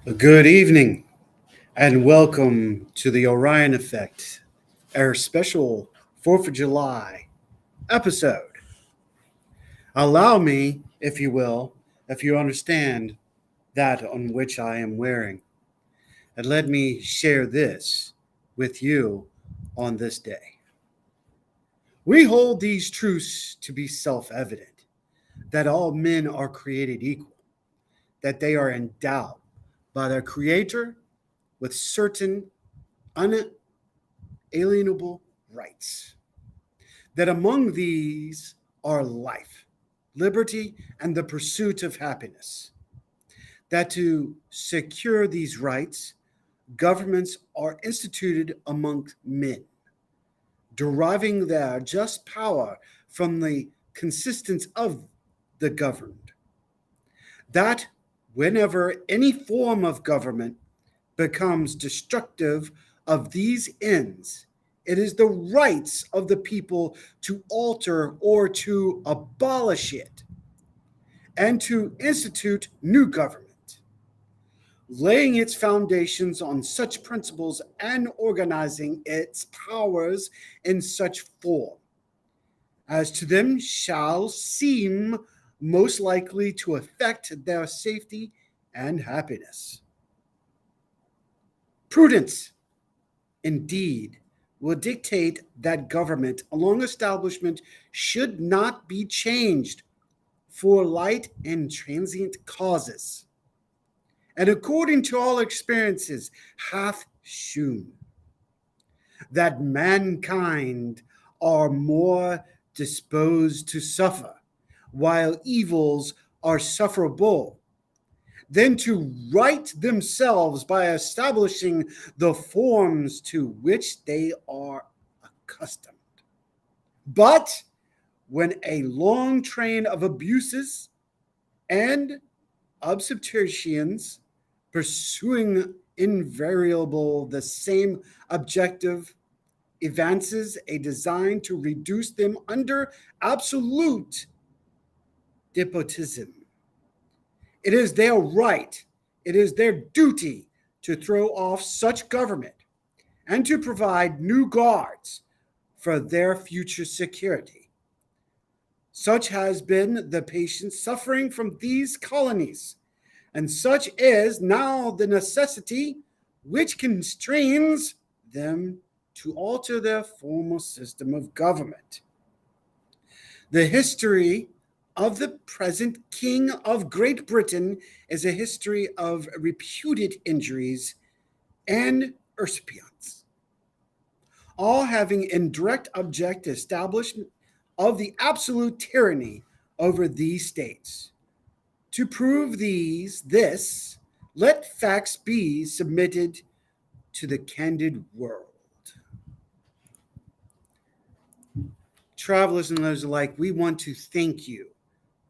Good evening and welcome to the Orion Effect, our special 4th of July episode. Allow me, if you will, if you understand that on which I am wearing, and let me share this with you on this day. We hold these truths to be self evident that all men are created equal, that they are endowed by their Creator with certain unalienable rights, that among these are life, liberty, and the pursuit of happiness, that to secure these rights, governments are instituted among men, deriving their just power from the consistence of the governed, that whenever any form of government becomes destructive of these ends, it is the rights of the people to alter or to abolish it and to institute new government, laying its foundations on such principles and organizing its powers in such form as to them shall seem most likely to affect their safety and happiness. Prudence, indeed, will dictate that government along establishment should not be changed for light and transient causes, and according to all experiences hath shewn that mankind are more disposed to suffer, while evils are sufferable, than to right themselves by establishing the forms to which they are accustomed. But when a long train of abuses and obstructions pursuing invariable the same objective advances a design to reduce them under absolute despotism, it is their right, it is their duty to throw off such government and to provide new guards for their future security. Such has been the patient suffering from these colonies, and such is now the necessity which constrains them to alter their former system of government. The history of the present King of Great Britain is a history of reputed injuries and usurpations, all having in direct object establishment of the absolute tyranny over these states. To prove this, let facts be submitted to the candid world. Travelers and those alike, we want to thank you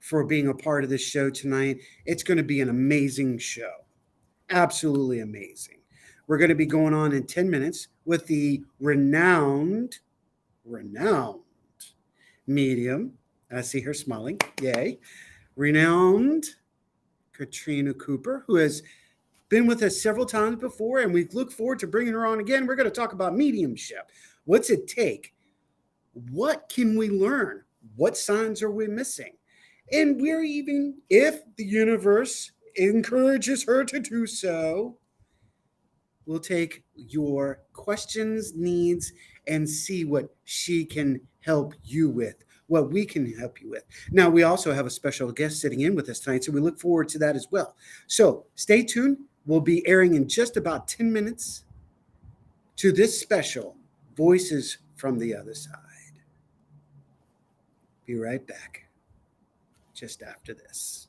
for being a part of this show tonight. It's going to be an amazing show. Absolutely amazing. We're going to be going on in 10 minutes with the renowned medium. I see her smiling. Yay. Renowned Katrina Cooper, who has been with us several times before, and we look forward to bringing her on again. We're going to talk about mediumship. What's it take? What can we learn? What signs are we missing? And we're even, if the universe encourages her to do so, we'll take your questions, needs, and see what she can help you with, what we can help you with. Now, we also have a special guest sitting in with us tonight, so we look forward to that as well. So stay tuned. We'll be airing in just about 10 minutes to this special Voices from the Other Side. Be right back just after this.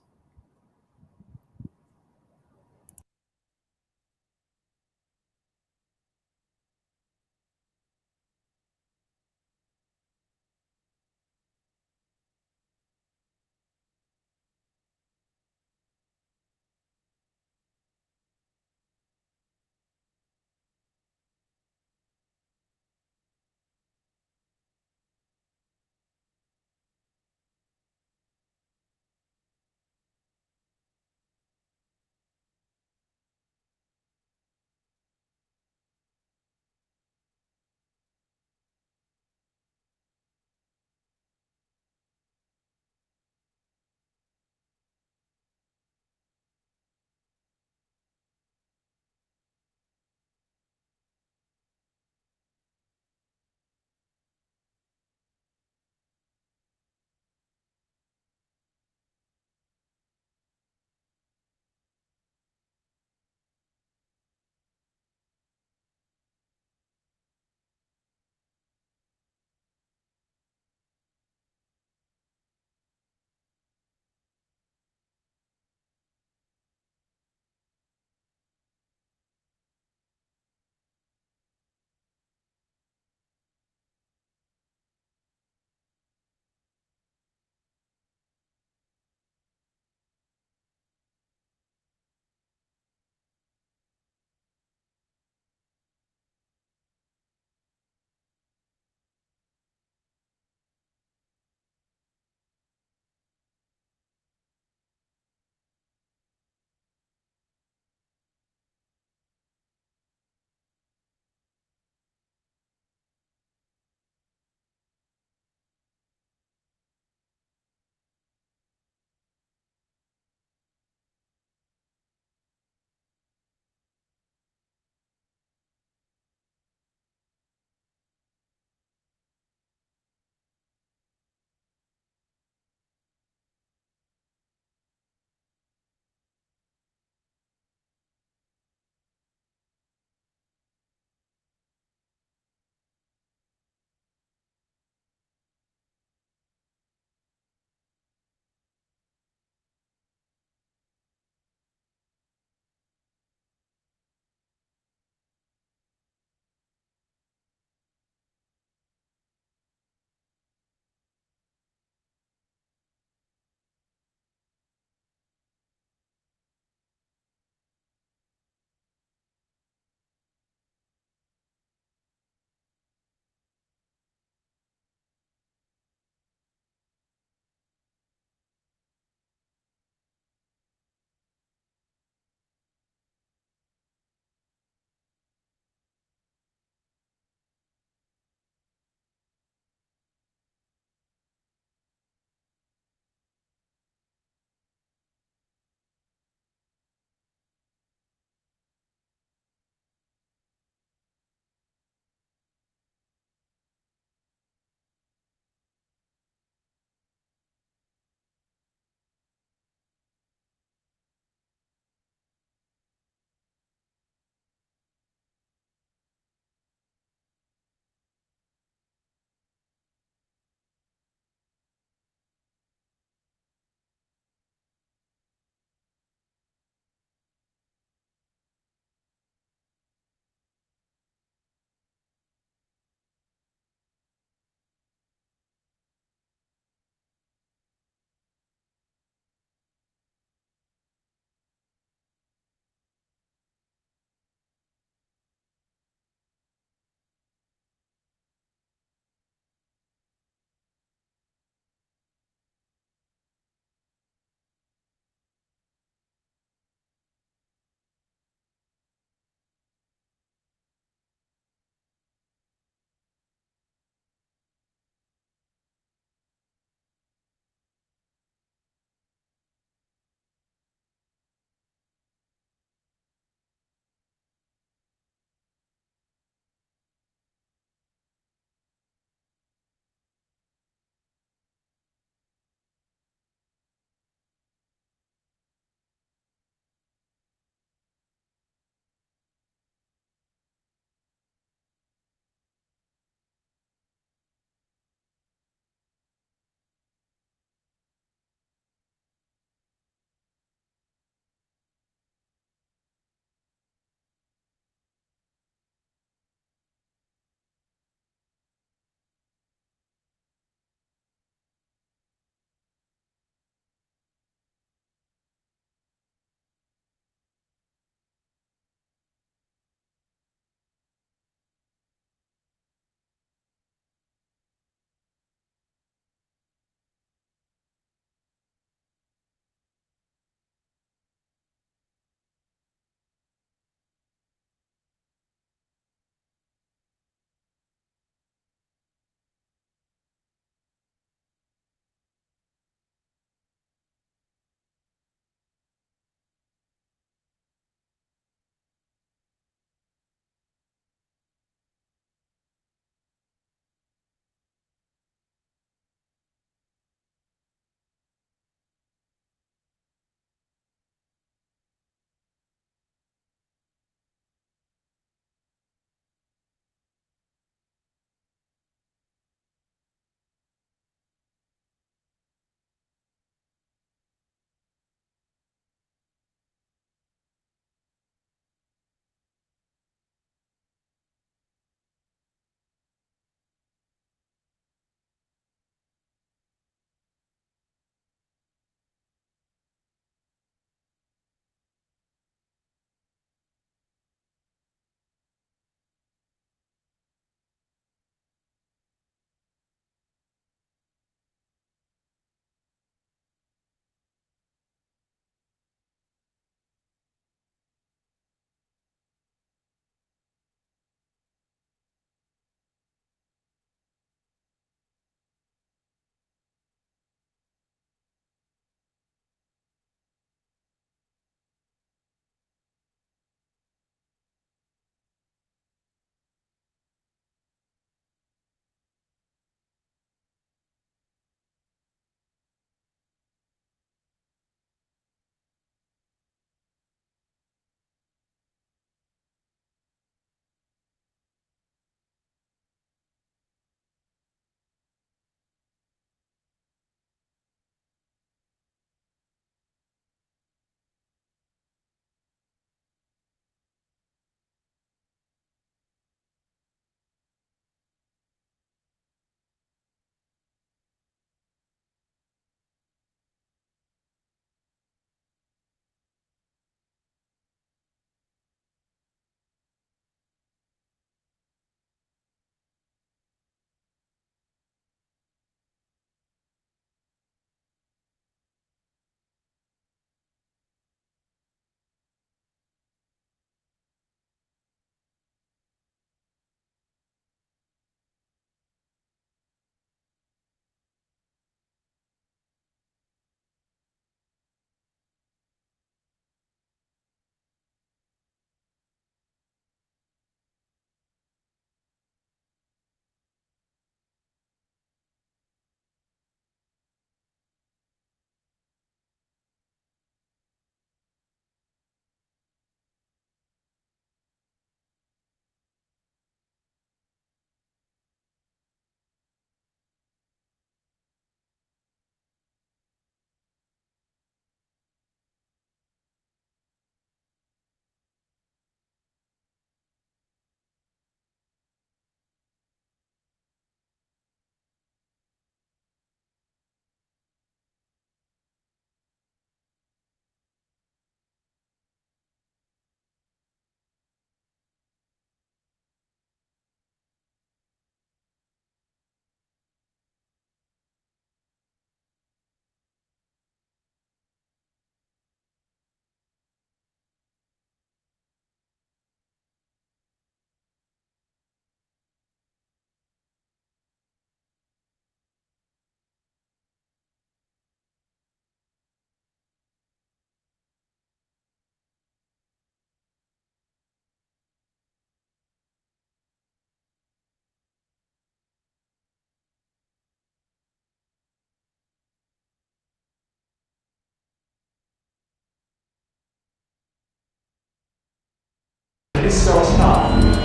It starts now. 3, 2,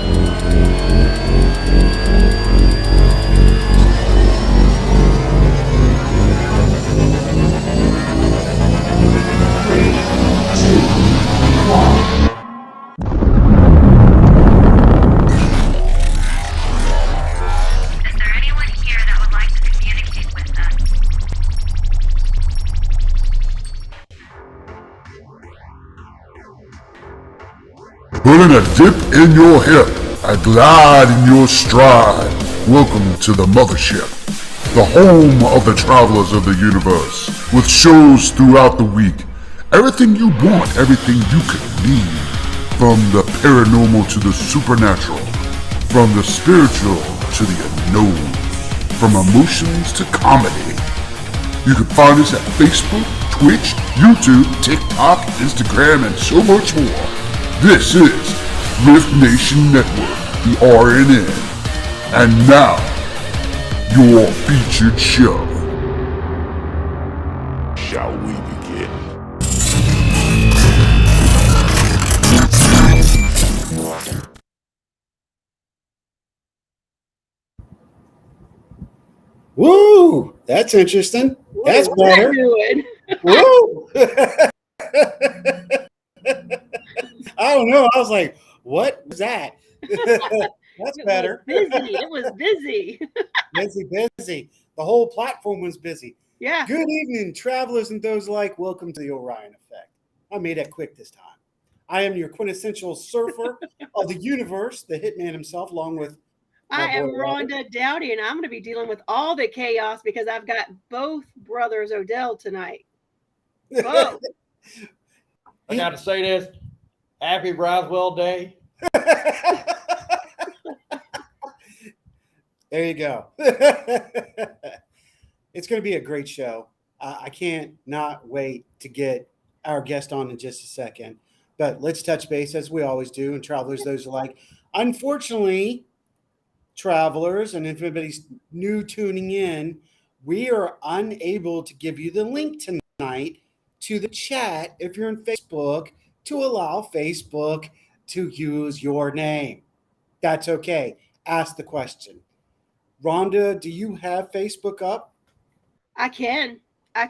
1. Is there anyone here that would like to communicate with us? Putting a dip in your hip, a glide in your stride. Welcome to the mothership, the home of the travelers of the universe, with shows throughout the week. Everything you want, everything you could need. From the paranormal to the supernatural, from the spiritual to the unknown, from emotions to comedy. You can find us at Facebook, Twitch, YouTube, TikTok, Instagram, and so much more. This is R.I.F.T Nation Network, the RNN. And now, your featured show. Shall we begin? Woo! That's interesting. That's What's better. that doing? Woo! I don't know. I was like, what was that? That's better. It was busy. Busy. The whole platform was busy. Yeah. Good evening, travelers and those alike. Welcome to the Orion Effect. I made that quick this time. I am your quintessential surfer of the universe, the Hitman himself, along with I am boy, Robert. Rhonda Dowdy, and I'm going to be dealing with all the chaos because I've got both brothers Odell tonight. Both. I got to say this. Happy Roswell Day. There you go. It's going to be a great show. I can't not wait to get our guest on in just a second. But let's touch base as we always do, and travelers, those alike. Unfortunately, travelers, and if anybody's new tuning in, we are unable to give you the link tonight to the chat if you're on Facebook to allow Facebook to use your name. That's okay. Ask the question. Rhonda, do you have Facebook up? I can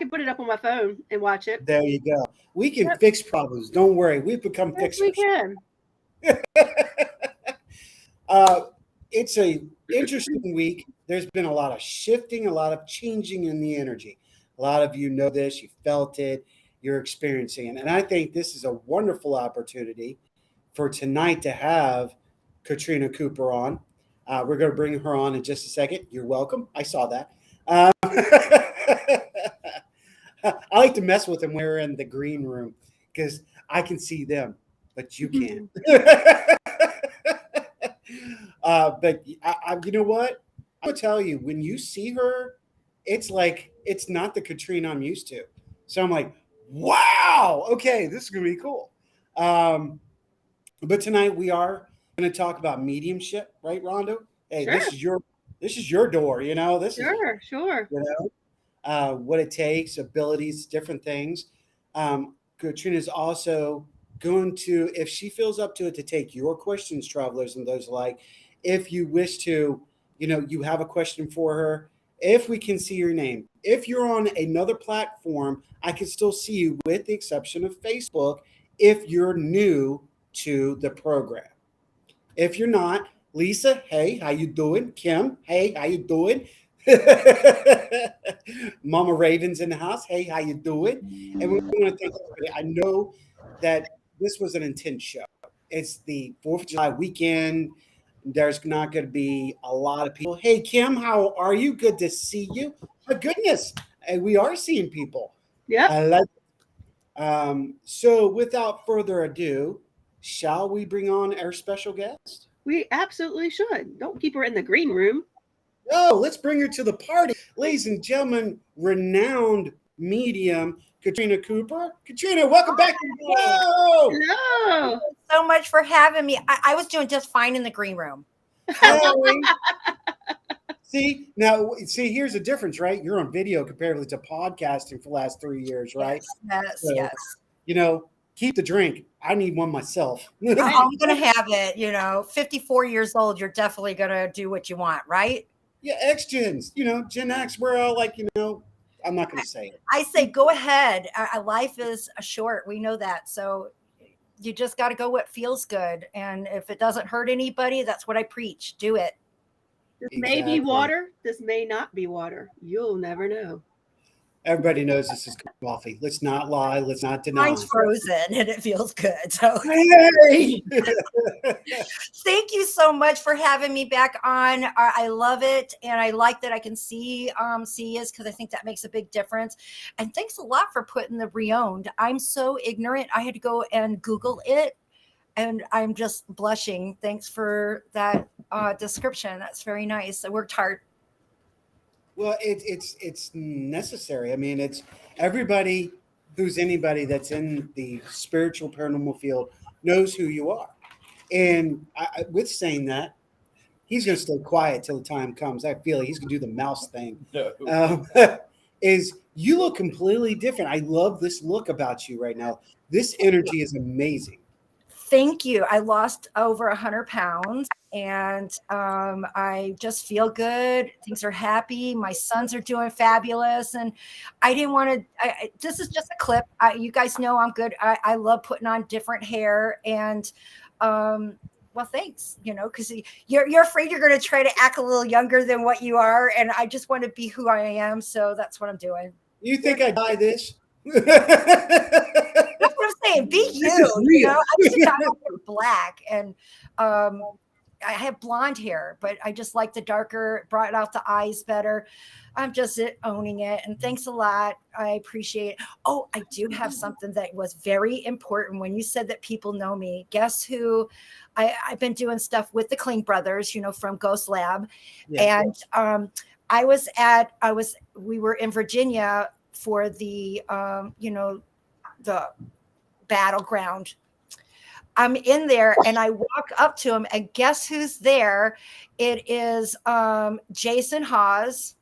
put it up on my phone and watch it. There you go. We can fix problems. Don't worry. We've become Yes, fixers. we can. It's a interesting week. There's been a lot of shifting, a lot of changing in the energy. A lot of you know this. You felt it. You're experiencing it. And I think this is a wonderful opportunity for tonight to have Katrina Cooper on. We're going to bring her on in just a second. You're welcome. I saw that. I like to mess with them when we're in the green room because I can see them, but you can't. But you know what? I'm going to tell you, when you see her, it's like it's not the Katrina I'm used to. So I'm like, wow, okay, this is going to be cool. But tonight we are going to talk about mediumship, right, Rhonda? Hey, Sure. this is your door, you know. This is Sure. you know, what it takes, abilities, different things. Katrina is also going to, if she feels up to it, to take your questions, travelers and those alike. If you wish to, you know, you have a question for her. If we can see your name, if you're on another platform, I can still see you, with the exception of Facebook, if you're new to the program. If you're not, Lisa, hey, how you doing? Kim, hey, how you doing? Mama Raven's in the house. Hey, how you doing? And we want to thank everybody. I know that this was an intense show. It's the 4th of July weekend. There's not going to be a lot of people. Hey, Kim, how are you? Good to see you. My goodness, we are seeing people. Yep. I like it. So without further ado, shall we bring on our special guest? We absolutely should. Don't keep her in the green room. No, let's bring her to the party. Ladies and gentlemen, renowned medium, Katrina Cooper. Katrina, welcome back to the show. Hello. So much for having me. I was doing just fine in the green room. See, here's the difference, right? You're on video comparatively to podcasting for the last 3 years, right? Yes. So, you know, keep the drink. I need one myself. I'm going to have it. 54 years old, you're definitely going to do what you want, right? Yeah, X-Gens, Gen X, we're all like, I'm not going to say it. I say go ahead. Life is short. We know that. So you just got to go what feels good. And if it doesn't hurt anybody, that's what I preach. Do it. This may be water. This may not be water. You'll never know. Everybody knows this is coffee. Let's not lie. Let's not deny. Mine's frozen and it feels good. So Hey! thank you so much for having me back on. I love it. And I like that I can see you because I think that makes a big difference. And thanks a lot for putting the reowned. I'm so ignorant. I had to go and Google it. And I'm just blushing. Thanks for that description. That's very nice. I worked hard. Well, it's necessary. I mean, it's everybody who's anybody that's in the spiritual paranormal field knows who you are. And with saying that, he's going to stay quiet till the time comes. I feel like he's going to do the mouse thing. No. Is you look completely different. I love this look about you right now. This energy is amazing. Thank you. I lost over 100 pounds and I just feel good. Things are happy. My sons are doing fabulous. And I didn't want to, this is just a clip. You guys know I'm good. I love putting on different hair and, well, thanks, because you're afraid you're going to try to act a little younger than what you are. And I just want to be who I am. So that's what I'm doing. You think I dye this? That's what I'm saying. Be you. I just got black and I have blonde hair, but I just like the darker, brought out the eyes better. I'm just owning it. And thanks a lot. I appreciate it. Oh, I do have something that was very important when you said that people know me. Guess who? I've been doing stuff with the Kling brothers, from Ghost Lab. Yeah. And we were in Virginia for the, the battleground. I'm in there and I walk up to him and guess who's there? It is Jason Hawes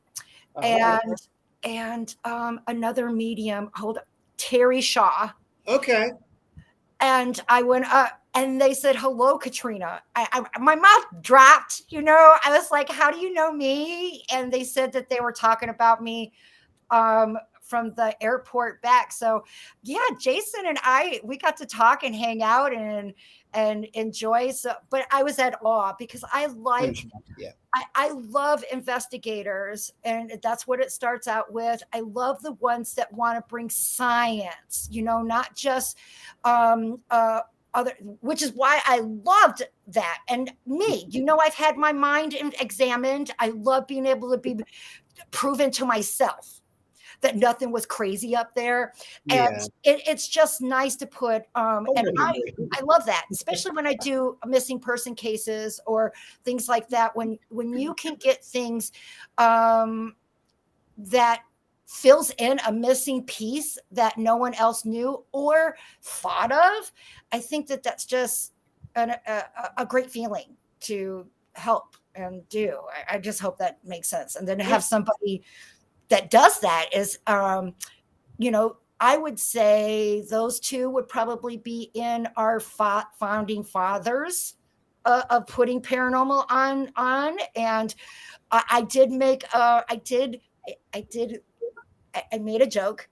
and another medium, Terry Shaw. Okay. And I went up and they said, hello, Katrina. My mouth dropped, I was like, how do you know me? And they said that they were talking about me from the airport back. So yeah, Jason and we got to talk and hang out and enjoy. So, but I was at awe because I love investigators and that's what it starts out with. I love the ones that want to bring science, not just, which is why I loved that. And me, I've had my mind examined. I love being able to be proven to myself that nothing was crazy up there. And it's just nice to put, and I love that, especially when I do missing person cases or things like that, when you can get things that fills in a missing piece that no one else knew or thought of. I think that that's just a great feeling to help and do. I just hope that makes sense. And then to have somebody that does that is, I would say those two would probably be in our founding fathers of putting paranormal on. And I made a joke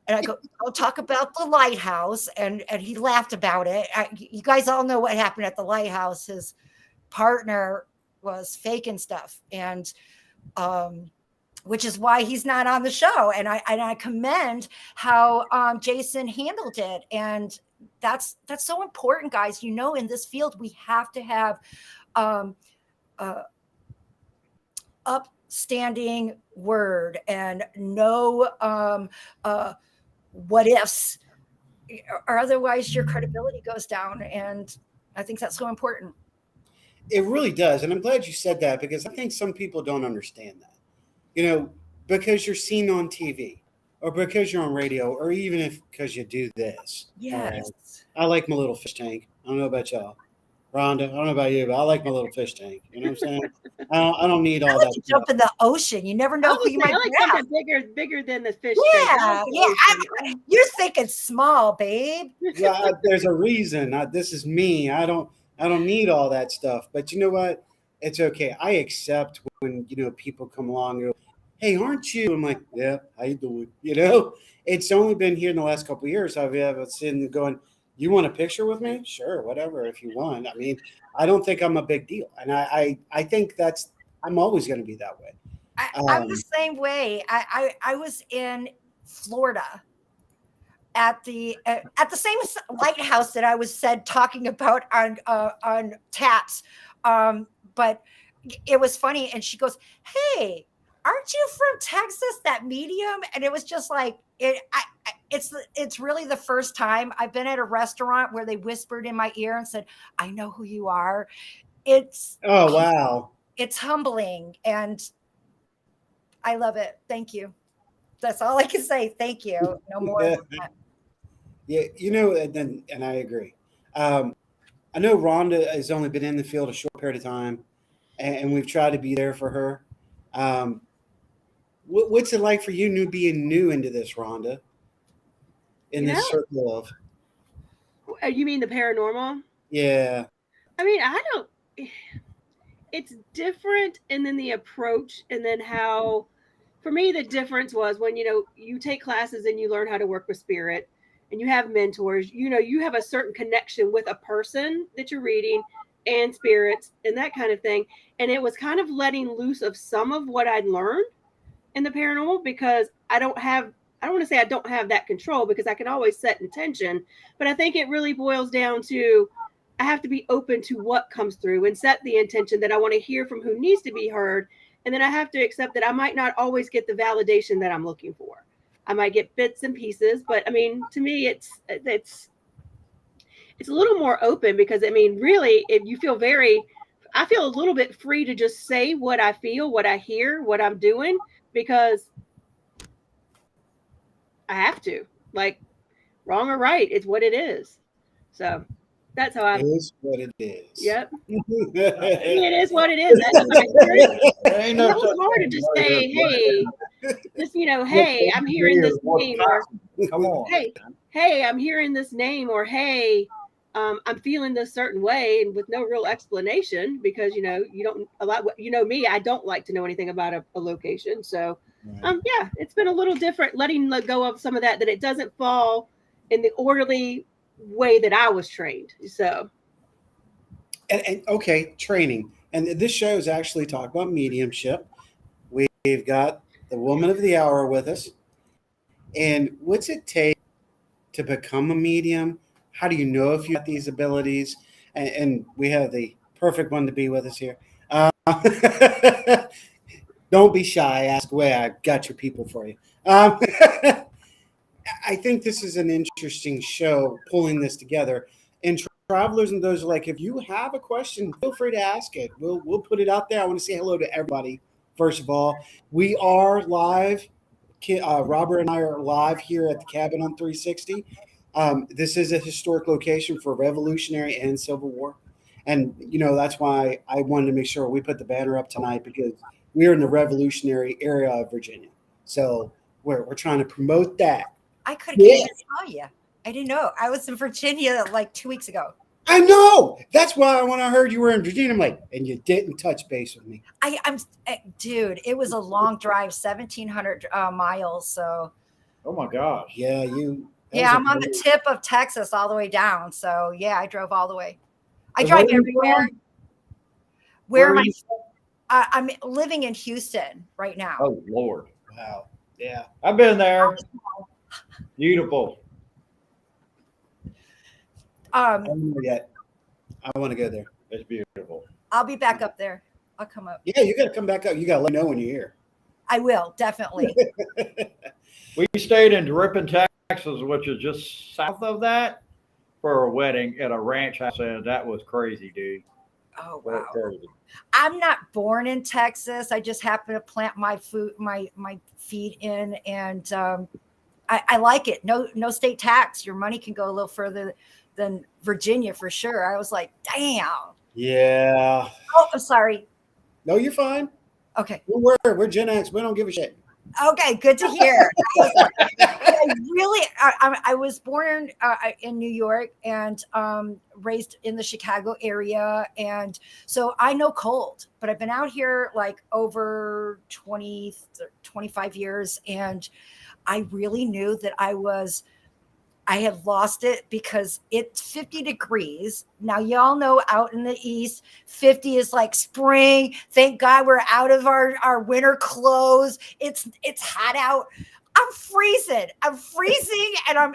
and I go, I'll talk about the lighthouse. And he laughed about it. You guys all know what happened at the lighthouse. His partner was faking stuff. And, which is why he's not on the show. And I commend how Jason handled it. And that's so important, guys. In this field, we have to have upstanding word and no what ifs, or otherwise your credibility goes down. And I think that's so important. It really does. And I'm glad you said that because I think some people don't understand that. Because you're seen on TV or because you're on radio or even because you do this. Yes. I like my little fish tank. I don't know about y'all. Rhonda. I don't know about you, but I like my little fish tank. You know what I'm saying? I don't need I all like that to stuff. jump in the ocean. You never I know was who gonna you say, I might like grab. something bigger than the fish tank. I Yeah, like the yeah. ocean. You're thinking small, babe. Well, there's a reason. This is me. I don't need all that stuff. But you know what? It's okay. I accept when people come along and go, "Hey, aren't you?" I'm like, "Yeah, how you doing?" It's only been here in the last couple of years I've ever sitting and going, "You want a picture with me? Sure, whatever. If you want." I mean, I don't think I'm a big deal, and I think I'm always going to be that way. I'm the Um, same way. I was in Florida at the same lighthouse that I was said talking about on Taps. But it was funny, and she goes, "Hey, aren't you from Texas? That medium?" And it was just like it's really the first time I've been at a restaurant where they whispered in my ear and said, "I know who you are." It's oh wow. it's humbling, and I love it. Thank you. That's all I can say. Thank you. No more than that. Yeah, and I agree. I know Rhonda has only been in the field a short period of time, and we've tried to be there for her. Um, what's it like for you, being new into this, Rhonda, in You know, this circle of? you mean the paranormal? Yeah, I mean, I don't. It's different, and then the approach, and then how. For me, the difference was when you take classes and you learn how to work with spirit, and you have mentors. You have a certain connection with a person that you're reading, and spirits, and that kind of thing. And it was kind of letting loose of some of what I'd learned in the paranormal because I don't want to say I don't have that control because I can always set intention, but I think it really boils down to I have to be open to what comes through and set the intention that I want to hear from who needs to be heard. And then I have to accept that I might not always get the validation that I'm looking for. I might get bits and pieces, but I mean, to me, it's a little more open because I mean, really, if you feel I feel a little bit free to just say what I feel, what I hear, what I'm doing, because I have to. Like, wrong or right, it's what it is. So that's how it I've, is what it is. yep. I mean, it is what it is. That's my experience. There ain't It's a no little such hard to thing. just Right here, say, hey, just, hey, I'm hearing here, this what's name, or possible. Come on. hey, I'm hearing this name, or hey, I'm feeling this certain way, and with no real explanation because you don't a lot. Me, I don't like to know anything about a location. So, Right. yeah, it's been a little different, letting go of some of that it doesn't fall in the orderly way that I was trained. So, And okay, training. And this show is actually talk about mediumship. We've got the woman of the hour with us. And what's it take to become a medium? How do you know if you got these abilities? And we have the perfect one to be with us here. Don't be shy. Ask away. I got your people for you. I think this is an interesting show, pulling this together. And travelers and those like, if you have a question, feel free to ask it. We'll put it out there. I want to say hello to everybody. First of all, we are live. Robert and I are live here at the cabin on 360. This is a historic location for Revolutionary and Civil War, and that's why I wanted to make sure we put the banner up tonight because we're in the Revolutionary area of Virginia. So we're trying to promote that. I could have Yeah. came and saw you. I didn't know. I was in Virginia like 2 weeks ago. I know. That's why when I heard you were in Virginia, I'm like, and you didn't touch base with me. Dude, it was a long drive, 1,700 miles. So Oh my gosh. Yeah, you. that yeah, was a I'm on the great- tip of Texas all the way down. So yeah, I drove all the way. I And drive where are you everywhere. from? Where Where am are I? you I'm living in Houston right now. Oh Lord. Wow. Yeah. I've been there. Beautiful. I don't know yet. I want to go there. It's beautiful. I'll be back up there. I'll come up. Yeah, you got to come back up. You got to let me know when you're here. I will definitely. We stayed in Ripon, Texas, which is just south of that, for a wedding at a ranch house, and that was crazy, dude. Oh That was wow. crazy. I'm not born in Texas. I just happen to plant my feet in, and I like it. No state tax. Your money can go a little further than Virginia for sure. I was like, damn. Yeah. Oh, I'm sorry. No, you're fine. Okay. We're Gen X. We don't give a shit. Okay, good to hear. I was born in New York and raised in the Chicago area. And so I know cold, but I've been out here like over 20, 25 years. And I really knew that I had lost it because it's 50 degrees. Now, y'all know out in the East, 50 is like spring. Thank God we're out of our winter clothes. It's hot out. I'm freezing. And I'm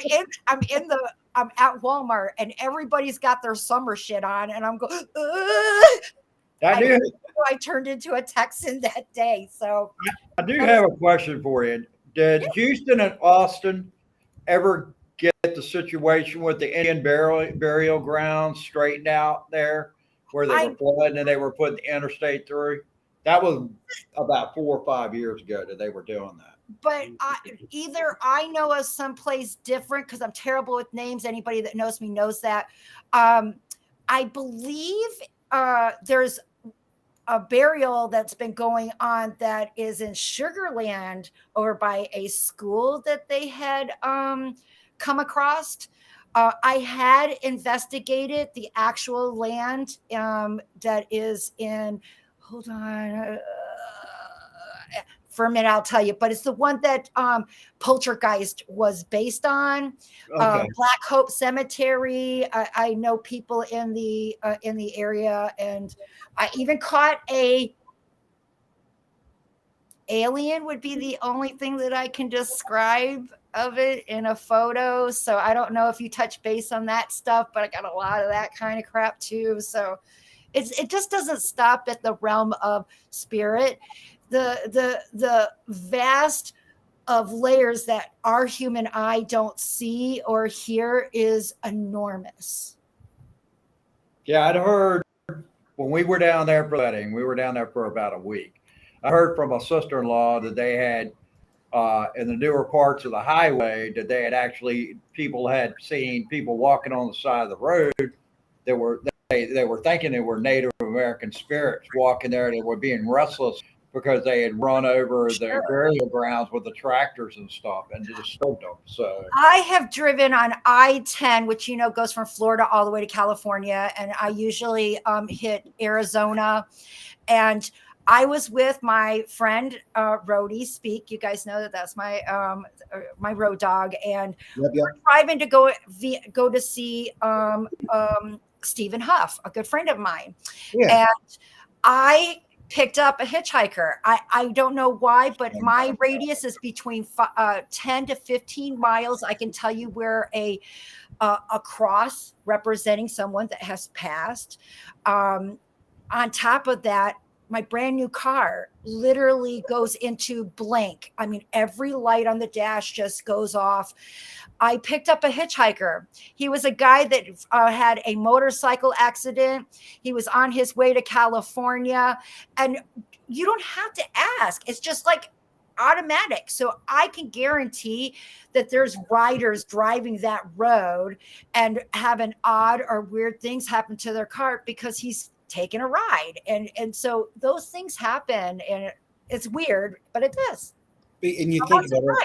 at Walmart and everybody's got their summer shit on. And I'm going, I turned into a Texan that day. So I do have a question for you. Did Houston and Austin ever get the situation with the Indian burial grounds straightened out there where they were flooding and they were putting the interstate through? That was about 4 or 5 years ago that they were doing that. But either I know of someplace different because I'm terrible with names. Anybody that knows me knows that. I believe there's a burial that's been going on that is in Sugar Land over by a school that they had come across. I had investigated the actual land that is in, hold on, for a minute, I'll tell you, but it's the one that Poltergeist was based on. Okay. Black Hope Cemetery. I know people in the area, and I even caught a alien. Would be the only thing that I can describe of it in a photo. So I don't know if you touch base on that stuff, but I got a lot of that kind of crap too. So it just doesn't stop at the realm of spirit. The vast of layers that our human eye don't see or hear is enormous. Yeah, I'd heard when we were down there for wedding, we were down there for about a week. I heard from a sister-in-law that they had in the newer parts of the highway that they had actually people had seen people walking on the side of the road that were they were thinking they were Native American spirits walking there. They were being restless because they had run over the burial grounds with the tractors and stuff and disturbed them. So I have driven on I-10, which goes from Florida all the way to California, and I usually hit Arizona. And I was with my friend Rhodey Speak. You guys know that's my road dog, and we're driving to go to see Stephen Huff, a good friend of mine, and I picked up a hitchhiker. I don't know why, but my radius is between 10 to 15 miles. I can tell you where a cross representing someone that has passed. On top of that, my brand new car literally goes into blank. I mean, every light on the dash just goes off. I picked up a hitchhiker. He was a guy that had a motorcycle accident. He was on his way to California, and you don't have to ask. It's just like automatic. So I can guarantee that there's riders driving that road and having odd or weird things happen to their car because he's taking a ride. And so those things happen, and it's weird, but it does. And you think about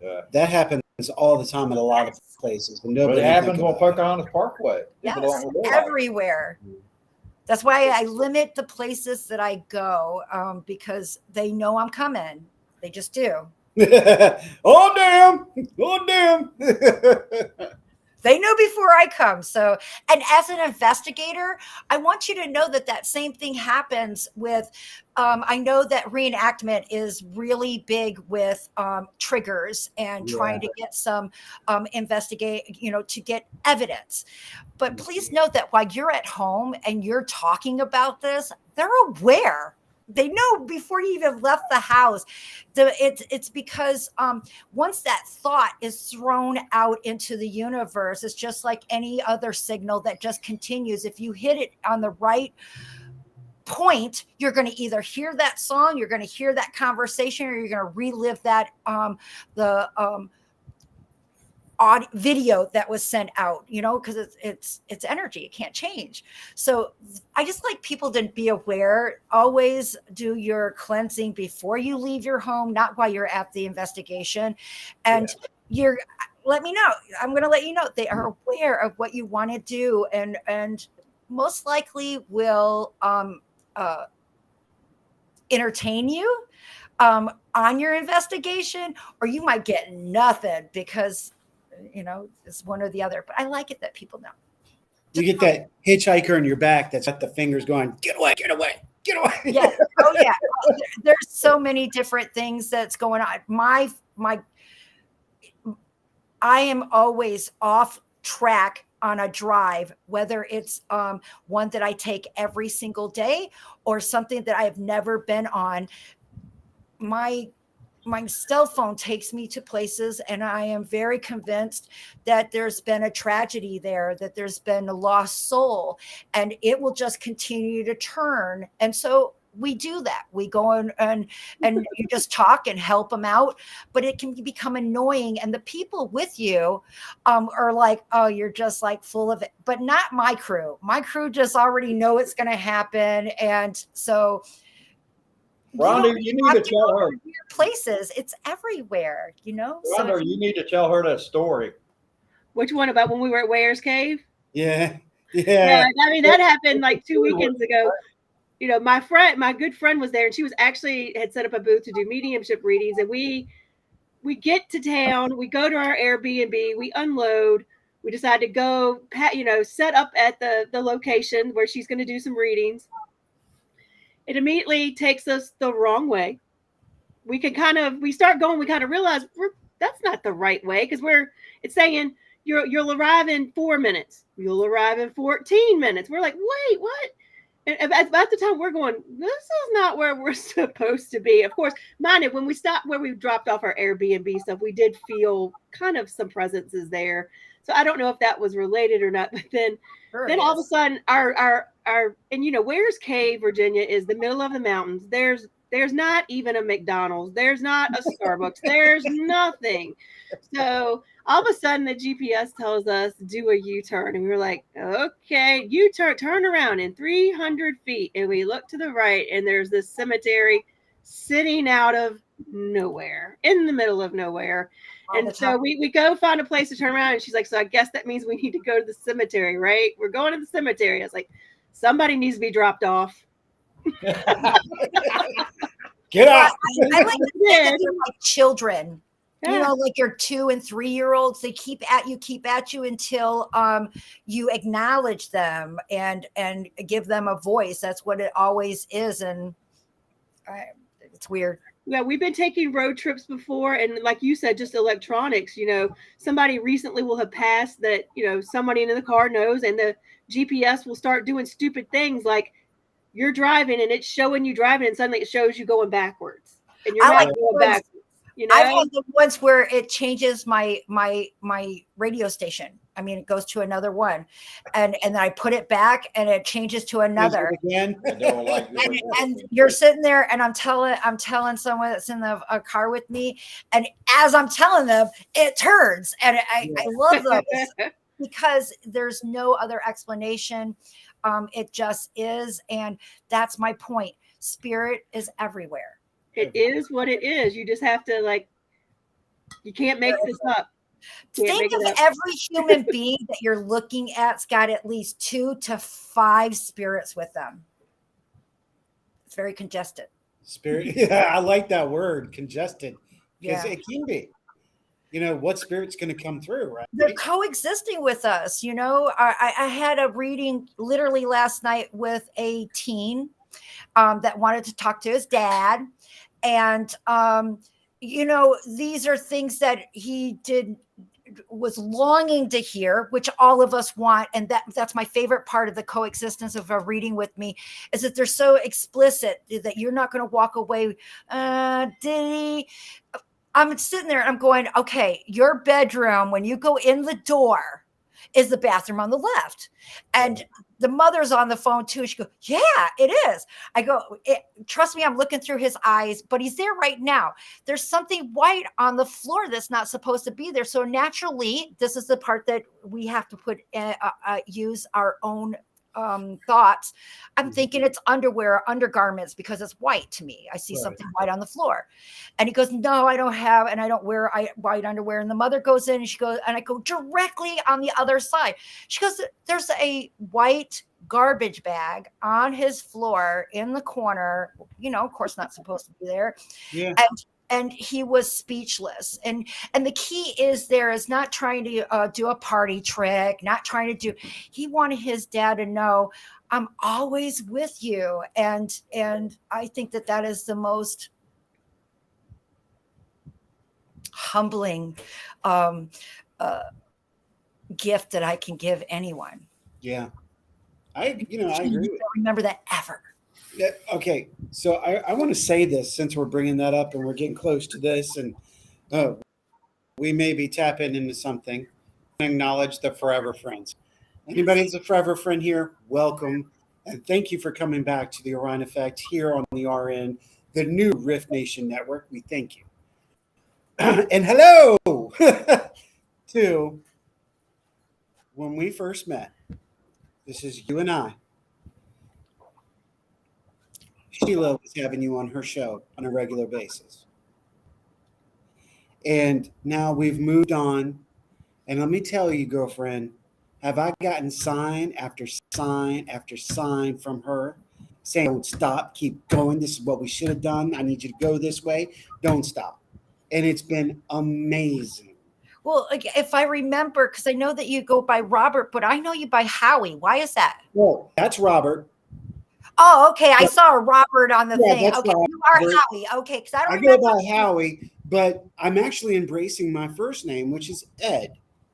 it, that happens all the time in a lot of places. But it happens on Pocahontas Parkway. Yes, everywhere. That's why I limit the places that I go because they know I'm coming. They just do. Oh, damn. Oh, damn. They know before I come. So, and as an investigator, I want you to know that same thing happens with, I know that reenactment is really big with triggers and trying to get some to get evidence. But please note that while you're at home and you're talking about this, they're aware. They know before you even left the house. It's because once that thought is thrown out into the universe, it's just like any other signal that just continues. If you hit it on the right point, you're going to either hear that song, you're going to hear that conversation, or you're going to relive that video that was sent out, because it's energy, it can't change. So I just like people to be aware. Always do your cleansing before you leave your home, not while you're at the investigation. And let me know. I'm going to let you know they are aware of what you want to do, and most likely will entertain you on your investigation, or you might get nothing because it's one or the other. But I like it that people know. You get that hitchhiker in your back that's got the fingers going, get away, get away, get away. Yes. Oh yeah. There's so many different things that's going on. I am always off track on a drive, whether it's one that I take every single day or something that I have never been on. My cell phone takes me to places, and I am very convinced that there's been a tragedy there, that there's been a lost soul, and it will just continue to turn. And so we do that. We go in and you just talk and help them out, but it can become annoying. And the people with you are like, oh, you're just like full of it, but not my crew. My crew just already know it's going to happen. And so Rhonda, you need to tell her. Places, it's everywhere, Rhonda, So you need to tell her that story. Which one, about when we were at Ware's Cave? Yeah. I mean, that happened like 2 weekends ago. My good friend was there, and she had set up a booth to do mediumship readings. And we get to town, we go to our Airbnb, we unload, we decide to go, set up at the location where she's going to do some readings. It immediately takes us the wrong way. We start going, we kind of realize that's not the right way, because it's saying you'll arrive in 4 minutes. You'll arrive in 14 minutes. We're like, wait, what? And about the time we're going, this is not where we're supposed to be. Of course, mind it, when we stopped where we dropped off our Airbnb stuff, we did feel kind of some presences there. So I don't know if that was related or not. But then all of a sudden, our Ware's Cave, Virginia, is the middle of the mountains. There's not even a McDonald's. There's not a Starbucks. There's nothing. So all of a sudden, the GPS tells us do a U-turn. And we were like, okay, turn around in 300 feet. And we look to the right, and there's this cemetery sitting out of nowhere, in the middle of nowhere. And so we go find a place to turn around. And she's like, so I guess that means we need to go to the cemetery, right? We're going to the cemetery. I was like, somebody needs to be dropped off. Get out. I like to think that they're like children. Like your 2- and 3-year-olds, they keep at you until you acknowledge them and give them a voice. That's what it always is. And it's weird. Yeah, we've been taking road trips before, and like you said, just electronics. Somebody recently will have passed that, somebody in the car knows, and the GPS will start doing stupid things like you're driving and it's showing you driving, and suddenly it shows you going backwards, and you're not going backwards. I've had the ones where it changes my radio station. I mean, it goes to another one, and then I put it back, and it changes to another. Again. and you're sitting there, and I'm telling someone that's in the car with me, and as I'm telling them, it turns, and I love those because there's no other explanation. It just is, and that's my point. Spirit is everywhere. It is what it is. You just have to, you can't make this up. Think of every human being that you're looking at's got at least 2 to 5 spirits with them. It's very congested. Spirit. Yeah, I like that word, congested. Because Yeah. it can be. What spirit's going to come through, right? They're coexisting with us. I had a reading literally last night with a teen that wanted to talk to his dad. And, these are things that he was longing to hear, which all of us want. And that's my favorite part of the coexistence of a reading with me, is that they're so explicit that you're not going to walk away. Did he? I'm sitting there and I'm going, okay, your bedroom, when you go in the door, is the bathroom on the left. And the mother's on the phone too. She goes, yeah, it is. I go, trust me, I'm looking through his eyes, but he's there right now. There's something white on the floor that's not supposed to be there. So naturally, this is the part that we have to put use our own thoughts. I'm thinking it's underwear, undergarments, because it's white to me. I see something white on the floor. And he goes, no, I don't have, and I don't wear white underwear. And the mother goes in and she goes, and I go directly on the other side. She goes, there's a white garbage bag on his floor in the corner, of course, not supposed to be there. Yeah. And he was speechless. And the key is not trying to do a party trick, not trying to do, he wanted his dad to know, I'm always with you. And I think that is the most humbling gift that I can give anyone. Yeah. I agree. Don't remember that ever. Okay, so I want to say this since we're bringing that up and we're getting close to this, and we may be tapping into something. Acknowledge the forever friends. Anybody that's a forever friend here, welcome, and thank you for coming back to the Orion Effect here on the RN, the new Rift Nation network. We thank you, and hello to when we first met. This is you and I. Sheila was having you on her show on a regular basis. And now we've moved on. And let me tell you, girlfriend, have I gotten sign after sign after sign from her saying, don't stop, keep going. This is what we should have done. I need you to go this way. Don't stop. And it's been amazing. Well, if I remember, because I know that you go by Robert, but I know you by Howie. Why is that? Well, that's Robert. Oh, okay. I saw a Robert on the thing. Okay, Robert. you are Howie. Okay, because I don't go remember. by Howie, but I'm actually embracing my first name, which is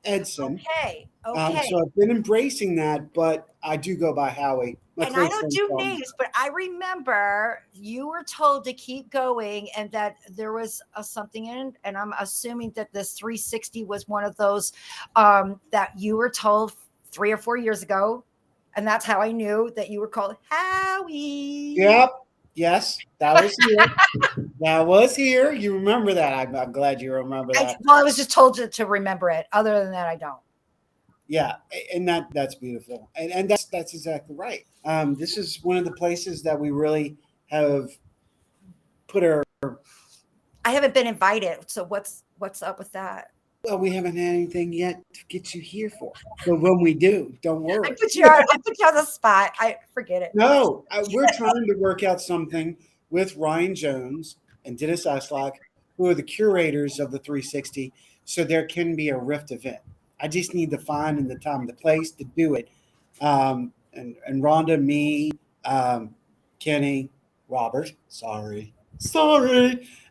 Edson. Okay. So I've been embracing that, but I do go by Howie. And I don't do names, but I remember you were told to keep going and that there was something in, and I'm assuming that this 360 was one of those that you were told 3 or 4 years ago. And that's how I knew that you were called Howie. Yep. Yes, that was here. That was here. You remember that. I'm glad you remember that. I was just told to remember it. Other than that, I don't. Yeah, and that's beautiful. And that's exactly right. This is one of the places that we really have put our... I haven't been invited. So what's up with that? Well, we haven't had anything yet to get you here for. But when we do, don't worry. I put you on the spot. I forget it. No, we're trying to work out something with Ryan Jones and Dennis Aslak, who are the curators of the 360, so there can be a Rift event. I just need to find the time and the place to do it. And Rhonda, me, Kenny, Robert, sorry,